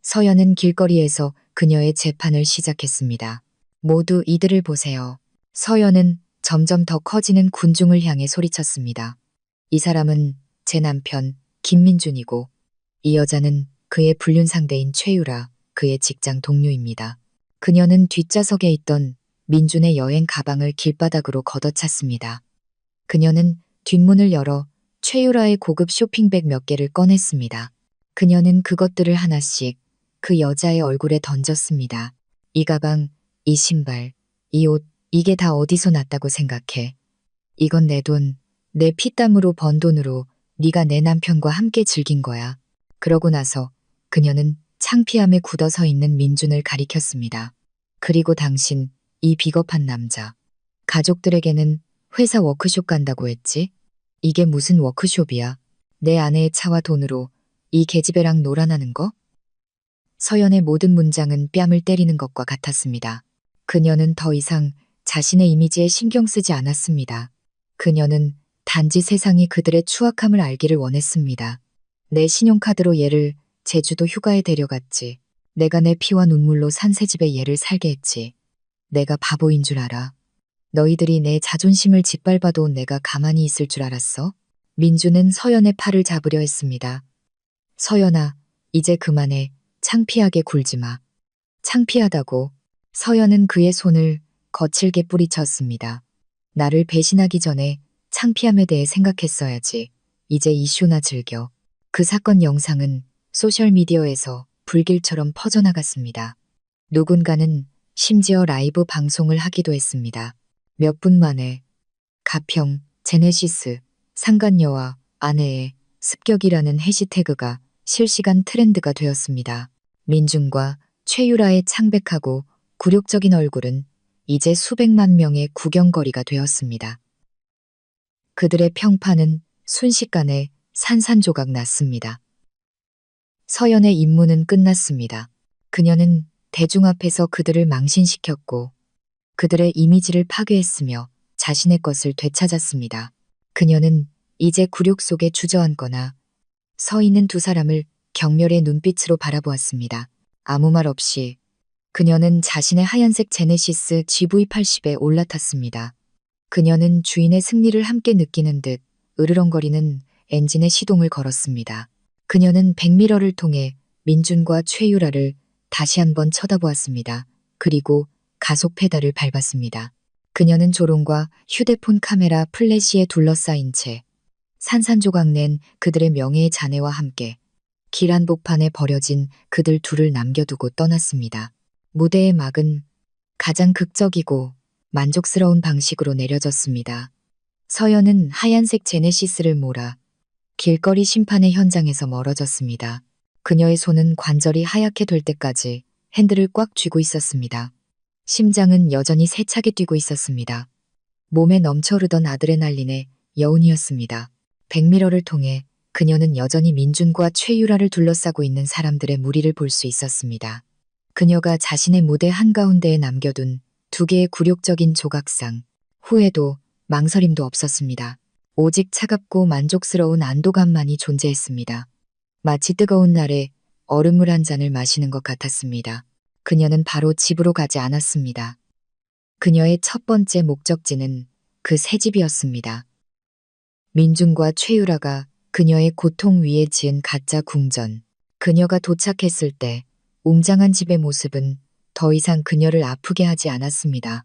서연은 길거리에서 그녀의 재판을 시작했습니다. 모두 이들을 보세요. 서연은 점점 더 커지는 군중을 향해 소리쳤습니다. 이 사람은 제 남편 김민준이고 이 여자는 그의 불륜 상대인 최유라, 그의 직장 동료입니다. 그녀는 뒷좌석에 있던 민준의 여행 가방을 길바닥으로 걷어찼습니다. 그녀는 뒷문을 열어 최유라의 고급 쇼핑백 몇 개를 꺼냈습니다. 그녀는 그것들을 하나씩 그 여자의 얼굴에 던졌습니다. 이 가방, 이 신발, 이 옷, 이게 다 어디서 났다고 생각해. 이건 내 돈, 내 피땀으로 번 돈으로 네가 내 남편과 함께 즐긴 거야. 그러고 나서 그녀는 창피함에 굳어서 있는 민준을 가리켰습니다. 그리고 당신, 이 비겁한 남자. 가족들에게는 회사 워크숍 간다고 했지? 이게 무슨 워크숍이야? 내 아내의 차와 돈으로 이 계집애랑 놀아나는 거? 서연의 모든 문장은 뺨을 때리는 것과 같았습니다. 그녀는 더 이상 자신의 이미지에 신경 쓰지 않았습니다. 그녀는 단지 세상이 그들의 추악함을 알기를 원했습니다. 내 신용카드로 얘를 제주도 휴가에 데려갔지. 내가 내 피와 눈물로 산 새 집에 얘를 살게 했지. 내가 바보인 줄 알아. 너희들이 내 자존심을 짓밟아도 내가 가만히 있을 줄 알았어? 민주는 서연의 팔을 잡으려 했습니다. 서연아, 이제 그만해. 창피하게 굴지 마. 창피하다고. 서연은 그의 손을 거칠게 뿌리쳤습니다. 나를 배신하기 전에 창피함에 대해 생각했어야지. 이제 이슈나 즐겨. 그 사건 영상은 소셜미디어에서 불길처럼 퍼져나갔습니다. 누군가는 심지어 라이브 방송을 하기도 했습니다. 몇 분 만에 가평, 제네시스, 상간녀와 아내의 습격이라는 해시태그가 실시간 트렌드가 되었습니다. 민중과 최유라의 창백하고 굴욕적인 얼굴은 이제 수백만 명의 구경거리가 되었습니다. 그들의 평판은 순식간에 산산조각 났습니다. 서연의 임무는 끝났습니다. 그녀는 대중 앞에서 그들을 망신시켰고 그들의 이미지를 파괴했으며 자신의 것을 되찾았습니다. 그녀는 이제 굴욕 속에 주저앉거나 서 있는 두 사람을 경멸의 눈빛으로 바라보았습니다. 아무 말 없이 그녀는 자신의 하얀색 제네시스 GV80에 올라탔습니다. 그녀는 주인의 승리를 함께 느끼는 듯 으르렁거리는 엔진의 시동을 걸었습니다. 그녀는 백미러를 통해 민준과 최유라를 다시 한번 쳐다보았습니다. 그리고 가속 페달을 밟았습니다. 그녀는 조롱과 휴대폰 카메라 플래시에 둘러싸인 채 산산조각 낸 그들의 명예의 잔해와 함께 길 한복판에 버려진 그들 둘을 남겨두고 떠났습니다. 무대의 막은 가장 극적이고 만족스러운 방식으로 내려졌습니다. 서연은 하얀색 제네시스를 몰아 길거리 심판의 현장에서 멀어졌습니다. 그녀의 손은 관절이 하얗게 될 때까지 핸들을 꽉 쥐고 있었습니다. 심장은 여전히 세차게 뛰고 있었습니다. 몸에 넘쳐흐르던 아드레날린의 여운이었습니다. 백미러를 통해 그녀는 여전히 민준과 최유라를 둘러싸고 있는 사람들의 무리를 볼 수 있었습니다. 그녀가 자신의 무대 한가운데에 남겨둔 두 개의 굴욕적인 조각상, 후회도 망설임도 없었습니다. 오직 차갑고 만족스러운 안도감만이 존재했습니다. 마치 뜨거운 날에 얼음물 한 잔을 마시는 것 같았습니다. 그녀는 바로 집으로 가지 않았습니다. 그녀의 첫 번째 목적지는 그 새 집이었습니다. 민준과 최유라가 그녀의 고통 위에 지은 가짜 궁전. 그녀가 도착했을 때 웅장한 집의 모습은 더 이상 그녀를 아프게 하지 않았습니다.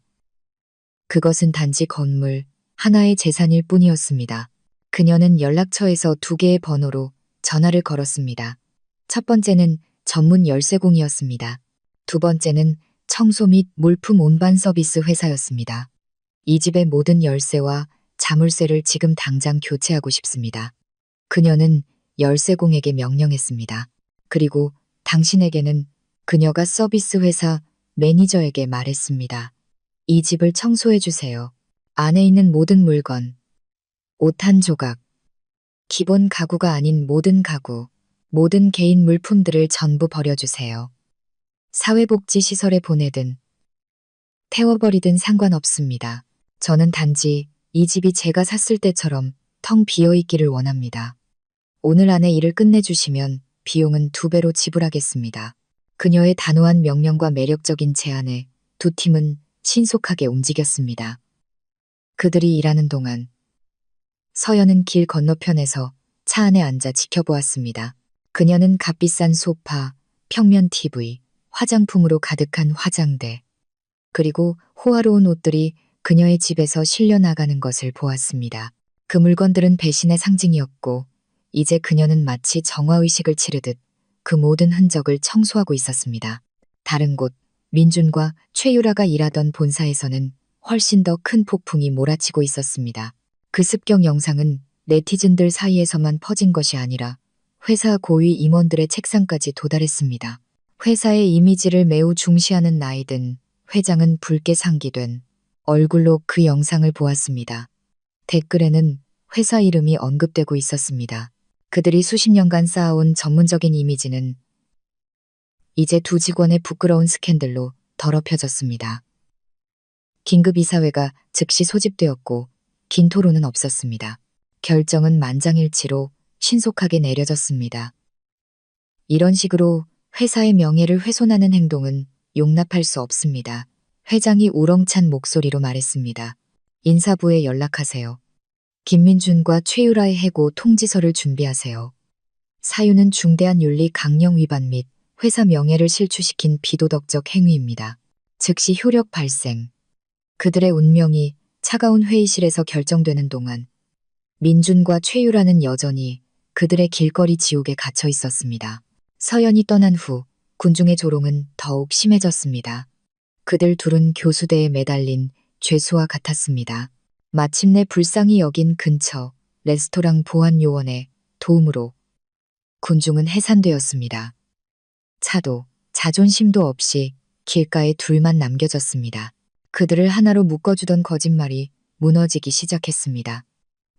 그것은 단지 건물, 하나의 재산일 뿐이었습니다. 그녀는 연락처에서 두 개의 번호로 전화를 걸었습니다. 첫 번째는 전문 열쇠공이었습니다. 두 번째는 청소 및 물품 운반 서비스 회사였습니다. 이 집의 모든 열쇠와 자물쇠를 지금 당장 교체하고 싶습니다. 그녀는 열쇠공에게 명령했습니다. 그리고 당신에게는 그녀가 서비스 회사 매니저에게 말했습니다. 이 집을 청소해 주세요. 안에 있는 모든 물건, 옷 한 조각, 기본 가구가 아닌 모든 가구, 모든 개인 물품들을 전부 버려주세요. 사회복지시설에 보내든 태워버리든 상관없습니다. 저는 단지 이 집이 제가 샀을 때처럼 텅 비어있기를 원합니다. 오늘 안에 일을 끝내주시면 비용은 2배로 지불하겠습니다. 그녀의 단호한 명령과 매력적인 제안에 두 팀은 신속하게 움직였습니다. 그들이 일하는 동안 서연은 길 건너편에서 차 안에 앉아 지켜보았습니다. 그녀는 값비싼 소파, 평면 TV, 화장품으로 가득한 화장대, 그리고 호화로운 옷들이 그녀의 집에서 실려 나가는 것을 보았습니다. 그 물건들은 배신의 상징이었고 이제 그녀는 마치 정화의식을 치르듯 그 모든 흔적을 청소하고 있었습니다. 다른 곳, 민준과 최유라가 일하던 본사에서는 훨씬 더 큰 폭풍이 몰아치고 있었습니다. 그 습격 영상은 네티즌들 사이에서만 퍼진 것이 아니라 회사 고위 임원들의 책상까지 도달했습니다. 회사의 이미지를 매우 중시하는 나이든 회장은 붉게 상기된 얼굴로 그 영상을 보았습니다. 댓글에는 회사 이름이 언급되고 있었습니다. 그들이 수십 년간 쌓아온 전문적인 이미지는 이제 두 직원의 부끄러운 스캔들로 더럽혀졌습니다. 긴급 이사회가 즉시 소집되었고 긴 토론은 없었습니다. 결정은 만장일치로 신속하게 내려졌습니다. 이런 식으로 회사의 명예를 훼손하는 행동은 용납할 수 없습니다. 회장이 우렁찬 목소리로 말했습니다. 인사부에 연락하세요. 김민준과 최유라의 해고 통지서를 준비하세요. 사유는 중대한 윤리 강령 위반 및 회사 명예를 실추시킨 비도덕적 행위입니다. 즉시 효력 발생. 그들의 운명이 차가운 회의실에서 결정되는 동안 민준과 최유라는 여전히 그들의 길거리 지옥에 갇혀 있었습니다. 서연이 떠난 후 군중의 조롱은 더욱 심해졌습니다. 그들 둘은 교수대에 매달린 죄수와 같았습니다. 마침내 불쌍히 여긴 근처 레스토랑 보안 요원의 도움으로 군중은 해산되었습니다. 차도 자존심도 없이 길가에 둘만 남겨졌습니다. 그들을 하나로 묶어주던 거짓말이 무너지기 시작했습니다.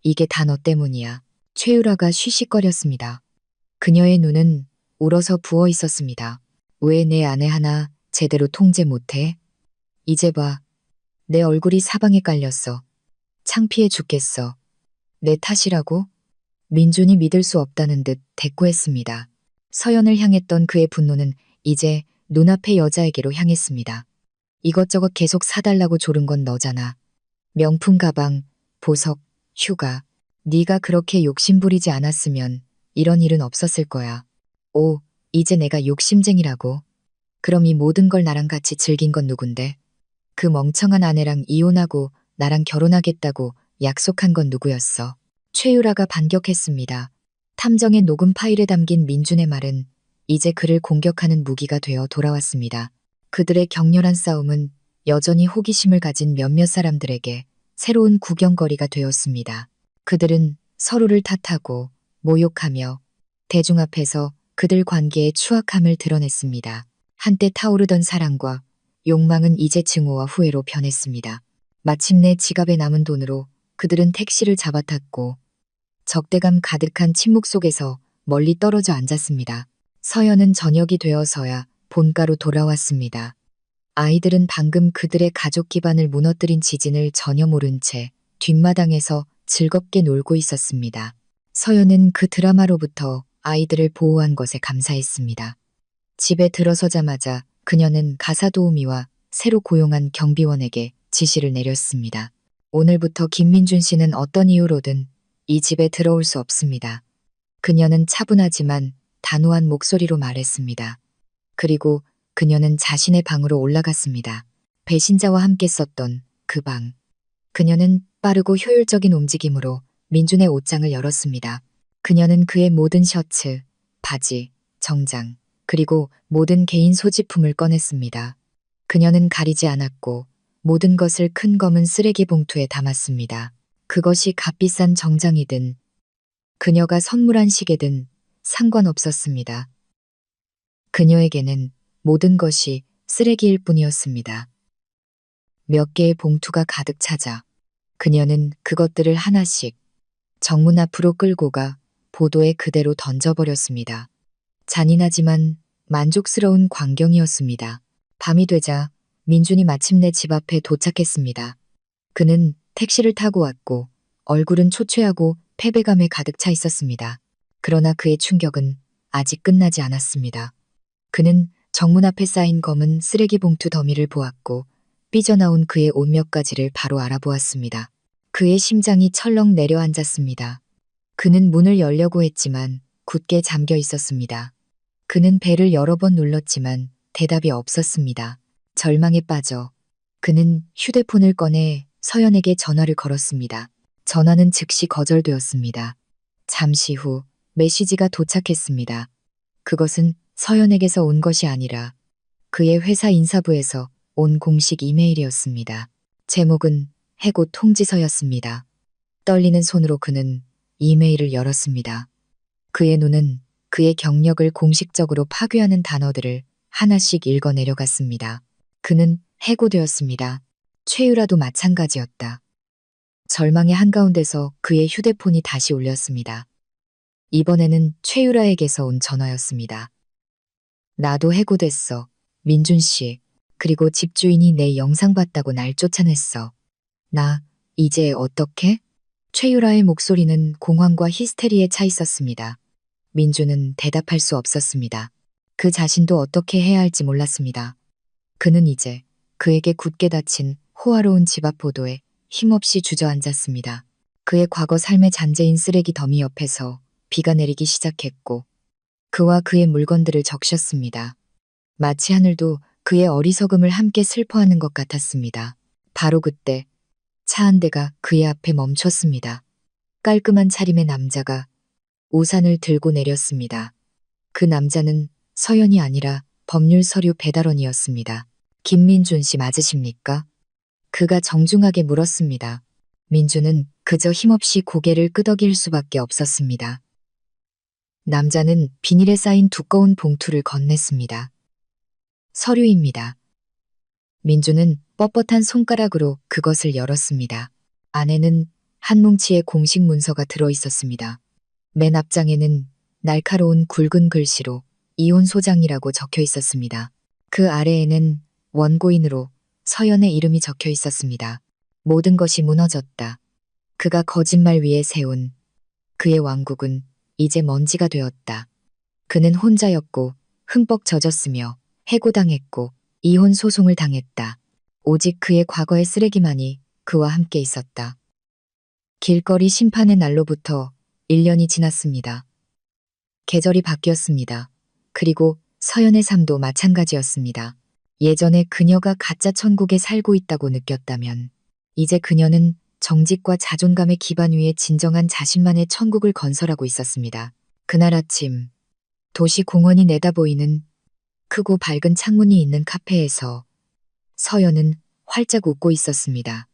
이게 다 너 때문이야. 최유라가 쉬쉬거렸습니다. 그녀의 눈은 울어서 부어 있었습니다. 왜 내 아내 하나 제대로 통제 못해? 이제 봐. 내 얼굴이 사방에 깔렸어. 창피해 죽겠어. 내 탓이라고? 민준이 믿을 수 없다는 듯 대꾸했습니다. 서연을 향했던 그의 분노는 이제 눈앞의 여자에게로 향했습니다. 이것저것 계속 사달라고 조른 건 너잖아. 명품 가방, 보석, 휴가. 네가 그렇게 욕심부리지 않았으면 이런 일은 없었을 거야. 오, 이제 내가 욕심쟁이라고. 그럼 이 모든 걸 나랑 같이 즐긴 건 누군데? 그 멍청한 아내랑 이혼하고 나랑 결혼하겠다고 약속한 건 누구였어? 최유라가 반격했습니다. 탐정의 녹음 파일에 담긴 민준의 말은 이제 그를 공격하는 무기가 되어 돌아왔습니다. 그들의 격렬한 싸움은 여전히 호기심을 가진 몇몇 사람들에게 새로운 구경거리가 되었습니다. 그들은 서로를 탓하고 모욕하며 대중 앞에서 그들 관계의 추악함을 드러냈습니다. 한때 타오르던 사랑과 욕망은 이제 증오와 후회로 변했습니다. 마침내 지갑에 남은 돈으로 그들은 택시를 잡아탔고 적대감 가득한 침묵 속에서 멀리 떨어져 앉았습니다. 서연은 저녁이 되어서야 본가로 돌아왔습니다. 아이들은 방금 그들의 가족 기반을 무너뜨린 지진을 전혀 모른 채 뒷마당에서 즐겁게 놀고 있었습니다. 서연은 그 드라마로부터 아이들을 보호한 것에 감사했습니다. 집에 들어서자마자 그녀는 가사 도우미와 새로 고용한 경비원에게 지시를 내렸습니다. 오늘부터 김민준 씨는 어떤 이유로든 이 집에 들어올 수 없습니다. 그녀는 차분하지만 단호한 목소리로 말했습니다. 그리고 그녀는 자신의 방으로 올라갔습니다. 배신자와 함께 썼던 그 방. 그녀는 빠르고 효율적인 움직임으로 민준의 옷장을 열었습니다. 그녀는 그의 모든 셔츠, 바지, 정장, 그리고 모든 개인 소지품을 꺼냈습니다. 그녀는 가리지 않았고 모든 것을 큰 검은 쓰레기 봉투에 담았습니다. 그것이 값비싼 정장이든 그녀가 선물한 시계든 상관없었습니다. 그녀에게는 모든 것이 쓰레기일 뿐이었습니다. 몇 개의 봉투가 가득 차자 그녀는 그것들을 하나씩 정문 앞으로 끌고 가 보도에 그대로 던져버렸습니다. 잔인하지만 만족스러운 광경이었습니다. 밤이 되자 민준이 마침내 집 앞에 도착했습니다. 그는 택시를 타고 왔고 얼굴은 초췌하고 패배감에 가득 차 있었습니다. 그러나 그의 충격은 아직 끝나지 않았습니다. 그는 정문 앞에 쌓인 검은 쓰레기 봉투 더미를 보았고 삐져나온 그의 옷 몇 가지를 바로 알아보았습니다. 그의 심장이 철렁 내려앉았습니다. 그는 문을 열려고 했지만 굳게 잠겨 있었습니다. 그는 벨을 여러 번 눌렀지만 대답이 없었습니다. 절망에 빠져 그는 휴대폰을 꺼내 서연에게 전화를 걸었습니다. 전화는 즉시 거절되었습니다. 잠시 후 메시지가 도착했습니다. 그것은 서연에게서 온 것이 아니라 그의 회사 인사부에서 온 공식 이메일이었습니다. 제목은 해고 통지서였습니다. 떨리는 손으로 그는 이메일을 열었습니다. 그의 눈은 그의 경력을 공식적으로 파괴하는 단어들을 하나씩 읽어 내려갔습니다. 그는 해고되었습니다. 최유라도 마찬가지였다. 절망의 한가운데서 그의 휴대폰이 다시 울렸습니다. 이번에는 최유라에게서 온 전화였습니다. 나도 해고됐어. 민준 씨. 그리고 집주인이 내 영상 봤다고 날 쫓아냈어. 나 이제 어떡해? 최유라의 목소리는 공황과 히스테리에 차 있었습니다. 민준은 대답할 수 없었습니다. 그 자신도 어떻게 해야 할지 몰랐습니다. 그는 이제 그에게 굳게 닫힌 호화로운 집 앞 보도에 힘없이 주저앉았습니다. 그의 과거 삶의 잔재인 쓰레기 더미 옆에서 비가 내리기 시작했고 그와 그의 물건들을 적셨습니다. 마치 하늘도 그의 어리석음을 함께 슬퍼하는 것 같았습니다. 바로 그때 차 한 대가 그의 앞에 멈췄습니다. 깔끔한 차림의 남자가 우산을 들고 내렸습니다. 그 남자는 서연이 아니라 법률 서류 배달원이었습니다. 김민준 씨 맞으십니까? 그가 정중하게 물었습니다. 민준은 그저 힘없이 고개를 끄덕일 수밖에 없었습니다. 남자는 비닐에 쌓인 두꺼운 봉투를 건넸습니다. 서류입니다. 민준은 뻣뻣한 손가락으로 그것을 열었습니다. 안에는 한 뭉치의 공식 문서가 들어 있었습니다. 맨 앞장에는 날카로운 굵은 글씨로 이혼 소장이라고 적혀 있었습니다. 그 아래에는 원고인으로 서연의 이름이 적혀 있었습니다. 모든 것이 무너졌다. 그가 거짓말 위에 세운 그의 왕국은 이제 먼지가 되었다. 그는 혼자였고 흠뻑 젖었으며 해고당했고 이혼 소송을 당했다. 오직 그의 과거의 쓰레기만이 그와 함께 있었다. 길거리 심판의 날로부터 1년이 지났습니다. 계절이 바뀌었습니다. 그리고 서연의 삶도 마찬가지였습니다. 예전에 그녀가 가짜 천국에 살고 있다고 느꼈다면 이제 그녀는 정직과 자존감의 기반 위에 진정한 자신만의 천국을 건설하고 있었습니다. 그날 아침 도시 공원이 내다보이는 크고 밝은 창문이 있는 카페에서 서연은 활짝 웃고 있었습니다.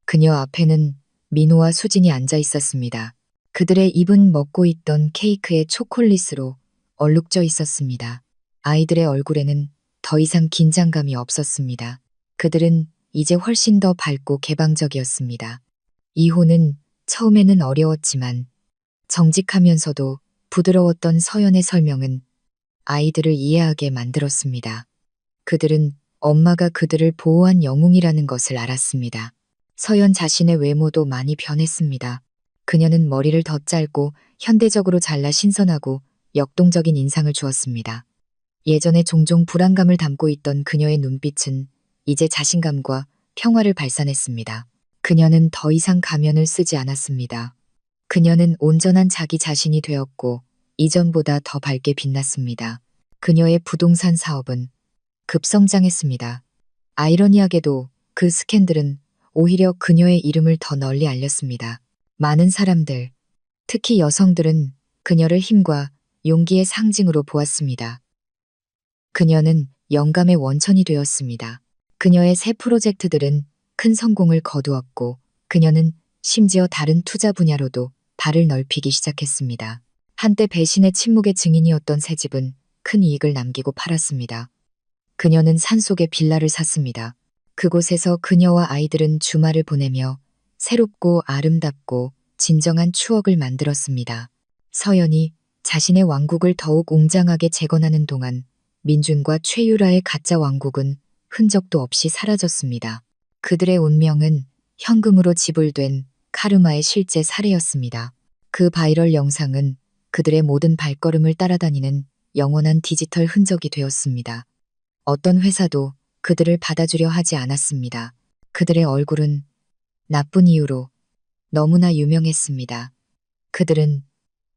그녀 앞에는 민호와 수진이 앉아 있었습니다. 그들의 입은 먹고 있던 케이크의 초콜릿으로 얼룩져 있었습니다. 아이들의 얼굴에는 더 이상 긴장감이 없었습니다. 그들은 이제 훨씬 더 밝고 개방적이었습니다. 이혼은 처음에는 어려웠지만 정직하면서도 부드러웠던 서연의 설명은 아이들을 이해하게 만들었습니다. 그들은 엄마가 그들을 보호한 영웅이라는 것을 알았습니다. 서연 자신의 외모도 많이 변했습니다. 그녀는 머리를 더 짧고 현대적으로 잘라 신선하고 역동적인 인상을 주었습니다. 예전에 종종 불안감을 담고 있던 그녀의 눈빛은 이제 자신감과 평화를 발산했습니다. 그녀는 더 이상 가면을 쓰지 않았습니다. 그녀는 온전한 자기 자신이 되었고 이전보다 더 밝게 빛났습니다. 그녀의 부동산 사업은 급성장했습니다. 아이러니하게도 그 스캔들은 오히려 그녀의 이름을 더 널리 알렸습니다. 많은 사람들, 특히 여성들은 그녀를 힘과 용기의 상징으로 보았습니다. 그녀는 영감의 원천이 되었습니다. 그녀의 새 프로젝트들은 큰 성공을 거두었고 그녀는 심지어 다른 투자 분야로도 발을 넓히기 시작했습니다. 한때 배신의 침묵의 증인이었던 새 집은 큰 이익을 남기고 팔았습니다. 그녀는 산속에 빌라를 샀습니다. 그곳에서 그녀와 아이들은 주말을 보내며 새롭고 아름답고 진정한 추억을 만들었습니다. 서연이 자신의 왕국을 더욱 웅장하게 재건하는 동안 민준과 최유라의 가짜 왕국은 흔적도 없이 사라졌습니다. 그들의 운명은 현금으로 지불된 카르마의 실제 사례였습니다. 그 바이럴 영상은 그들의 모든 발걸음을 따라다니는 영원한 디지털 흔적이 되었습니다. 어떤 회사도 그들을 받아주려 하지 않았습니다. 그들의 얼굴은 나쁜 이유로 너무나 유명했습니다. 그들은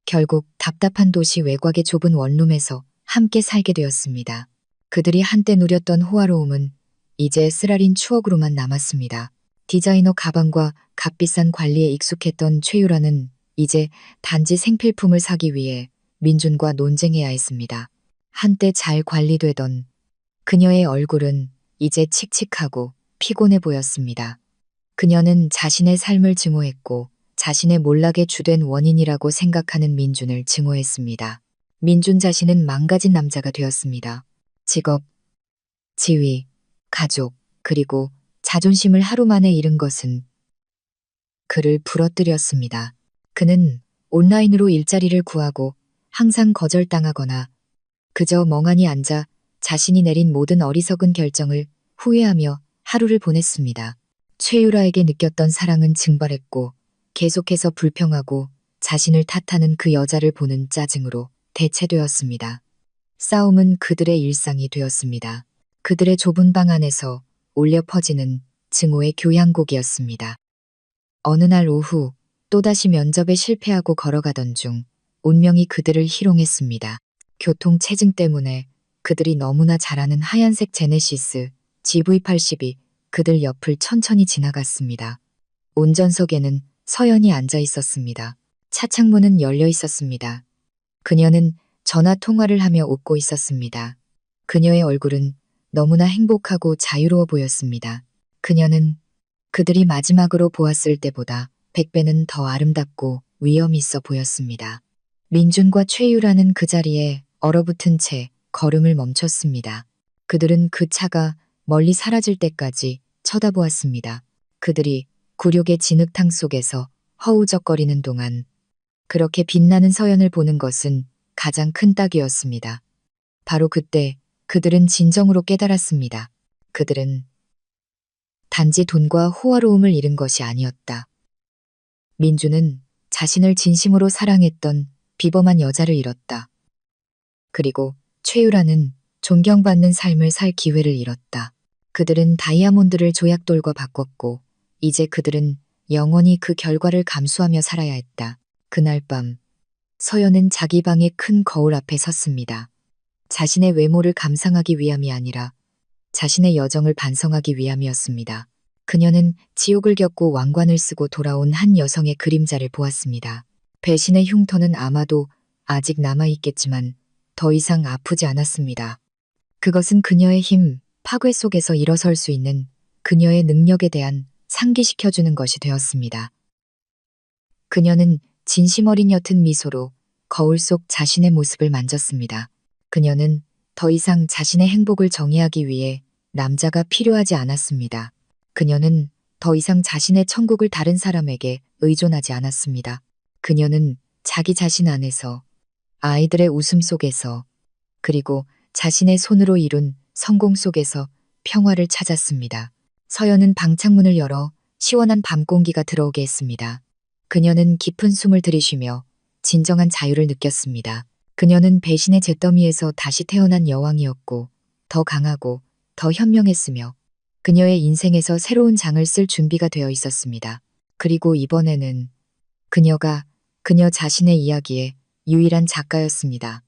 결국 답답한 도시 외곽의 좁은 원룸에서 함께 살게 되었습니다. 그들이 한때 누렸던 호화로움은 이제 쓰라린 추억으로만 남았습니다. 디자이너 가방과 값비싼 관리에 익숙했던 최유라는 이제 단지 생필품을 사기 위해 민준과 논쟁해야 했습니다. 한때 잘 관리되던 그녀의 얼굴은 이제 칙칙하고 피곤해 보였습니다. 그녀는 자신의 삶을 증오했고 자신의 몰락의 주된 원인이라고 생각하는 민준을 증오했습니다. 민준 자신은 망가진 남자가 되었습니다. 직업, 지위, 가족, 그리고 자존심을 하루 만에 잃은 것은 그를 부러뜨렸습니다. 그는 온라인으로 일자리를 구하고 항상 거절당하거나 그저 멍하니 앉아 자신이 내린 모든 어리석은 결정을 후회하며 하루를 보냈습니다. 최유라에게 느꼈던 사랑은 증발했고 계속해서 불평하고 자신을 탓하는 그 여자를 보는 짜증으로 대체되었습니다. 싸움은 그들의 일상이 되었습니다. 그들의 좁은 방 안에서 울려 퍼지는 증오의 교향곡이었습니다. 어느 날 오후 또다시 면접에 실패하고 걸어가던 중 운명이 그들을 희롱했습니다. 교통체증 때문에 그들이 너무나 잘 아는 하얀색 제네시스 GV80이 그들 옆을 천천히 지나갔습니다. 운전석에는 서연이 앉아 있었습니다. 차 창문은 열려 있었습니다. 그녀는 전화 통화를 하며 웃고 있었습니다. 그녀의 얼굴은 너무나 행복하고 자유로워 보였습니다. 그녀는 그들이 마지막으로 보았을 때보다 100배는 더 아름답고 위험 있어 보였습니다. 민준과 최유라는 그 자리에 얼어붙은 채 걸음을 멈췄습니다. 그들은 그 차가 멀리 사라질 때까지 쳐다보았습니다. 그들이 굴욕의 진흙탕 속에서 허우적거리는 동안 그렇게 빛나는 서연을 보는 것은 가장 큰 딱이었습니다. 바로 그때 그들은 진정으로 깨달았습니다. 그들은 단지 돈과 호화로움을 잃은 것이 아니었다. 민주는 자신을 진심으로 사랑했던 비범한 여자를 잃었다. 그리고 최유라는 존경받는 삶을 살 기회를 잃었다. 그들은 다이아몬드를 조약돌과 바꿨고 이제 그들은 영원히 그 결과를 감수하며 살아야 했다. 그날 밤 서연은 자기 방의 큰 거울 앞에 섰습니다. 자신의 외모를 감상하기 위함이 아니라 자신의 여정을 반성하기 위함이었습니다. 그녀는 지옥을 겪고 왕관을 쓰고 돌아온 한 여성의 그림자를 보았습니다. 배신의 흉터는 아마도 아직 남아있겠지만 더 이상 아프지 않았습니다. 그것은 그녀의 힘, 파괴 속에서 일어설 수 있는 그녀의 능력에 대한 상기시켜주는 것이 되었습니다. 그녀는 진심 어린 옅은 미소로 거울 속 자신의 모습을 만졌습니다. 그녀는 더 이상 자신의 행복을 정의하기 위해 남자가 필요하지 않았습니다. 그녀는 더 이상 자신의 천국을 다른 사람에게 의존하지 않았습니다. 그녀는 자기 자신 안에서, 아이들의 웃음 속에서, 그리고 자신의 손으로 이룬 성공 속에서 평화를 찾았습니다. 서연은 방창문을 열어 시원한 밤 공기가 들어오게 했습니다. 그녀는 깊은 숨을 들이쉬며 진정한 자유를 느꼈습니다. 그녀는 배신의 잿더미에서 다시 태어난 여왕이었고 더 강하고 더 현명했으며 그녀의 인생에서 새로운 장을 쓸 준비가 되어 있었습니다. 그리고 이번에는 그녀가 그녀 자신의 이야기의 유일한 작가였습니다.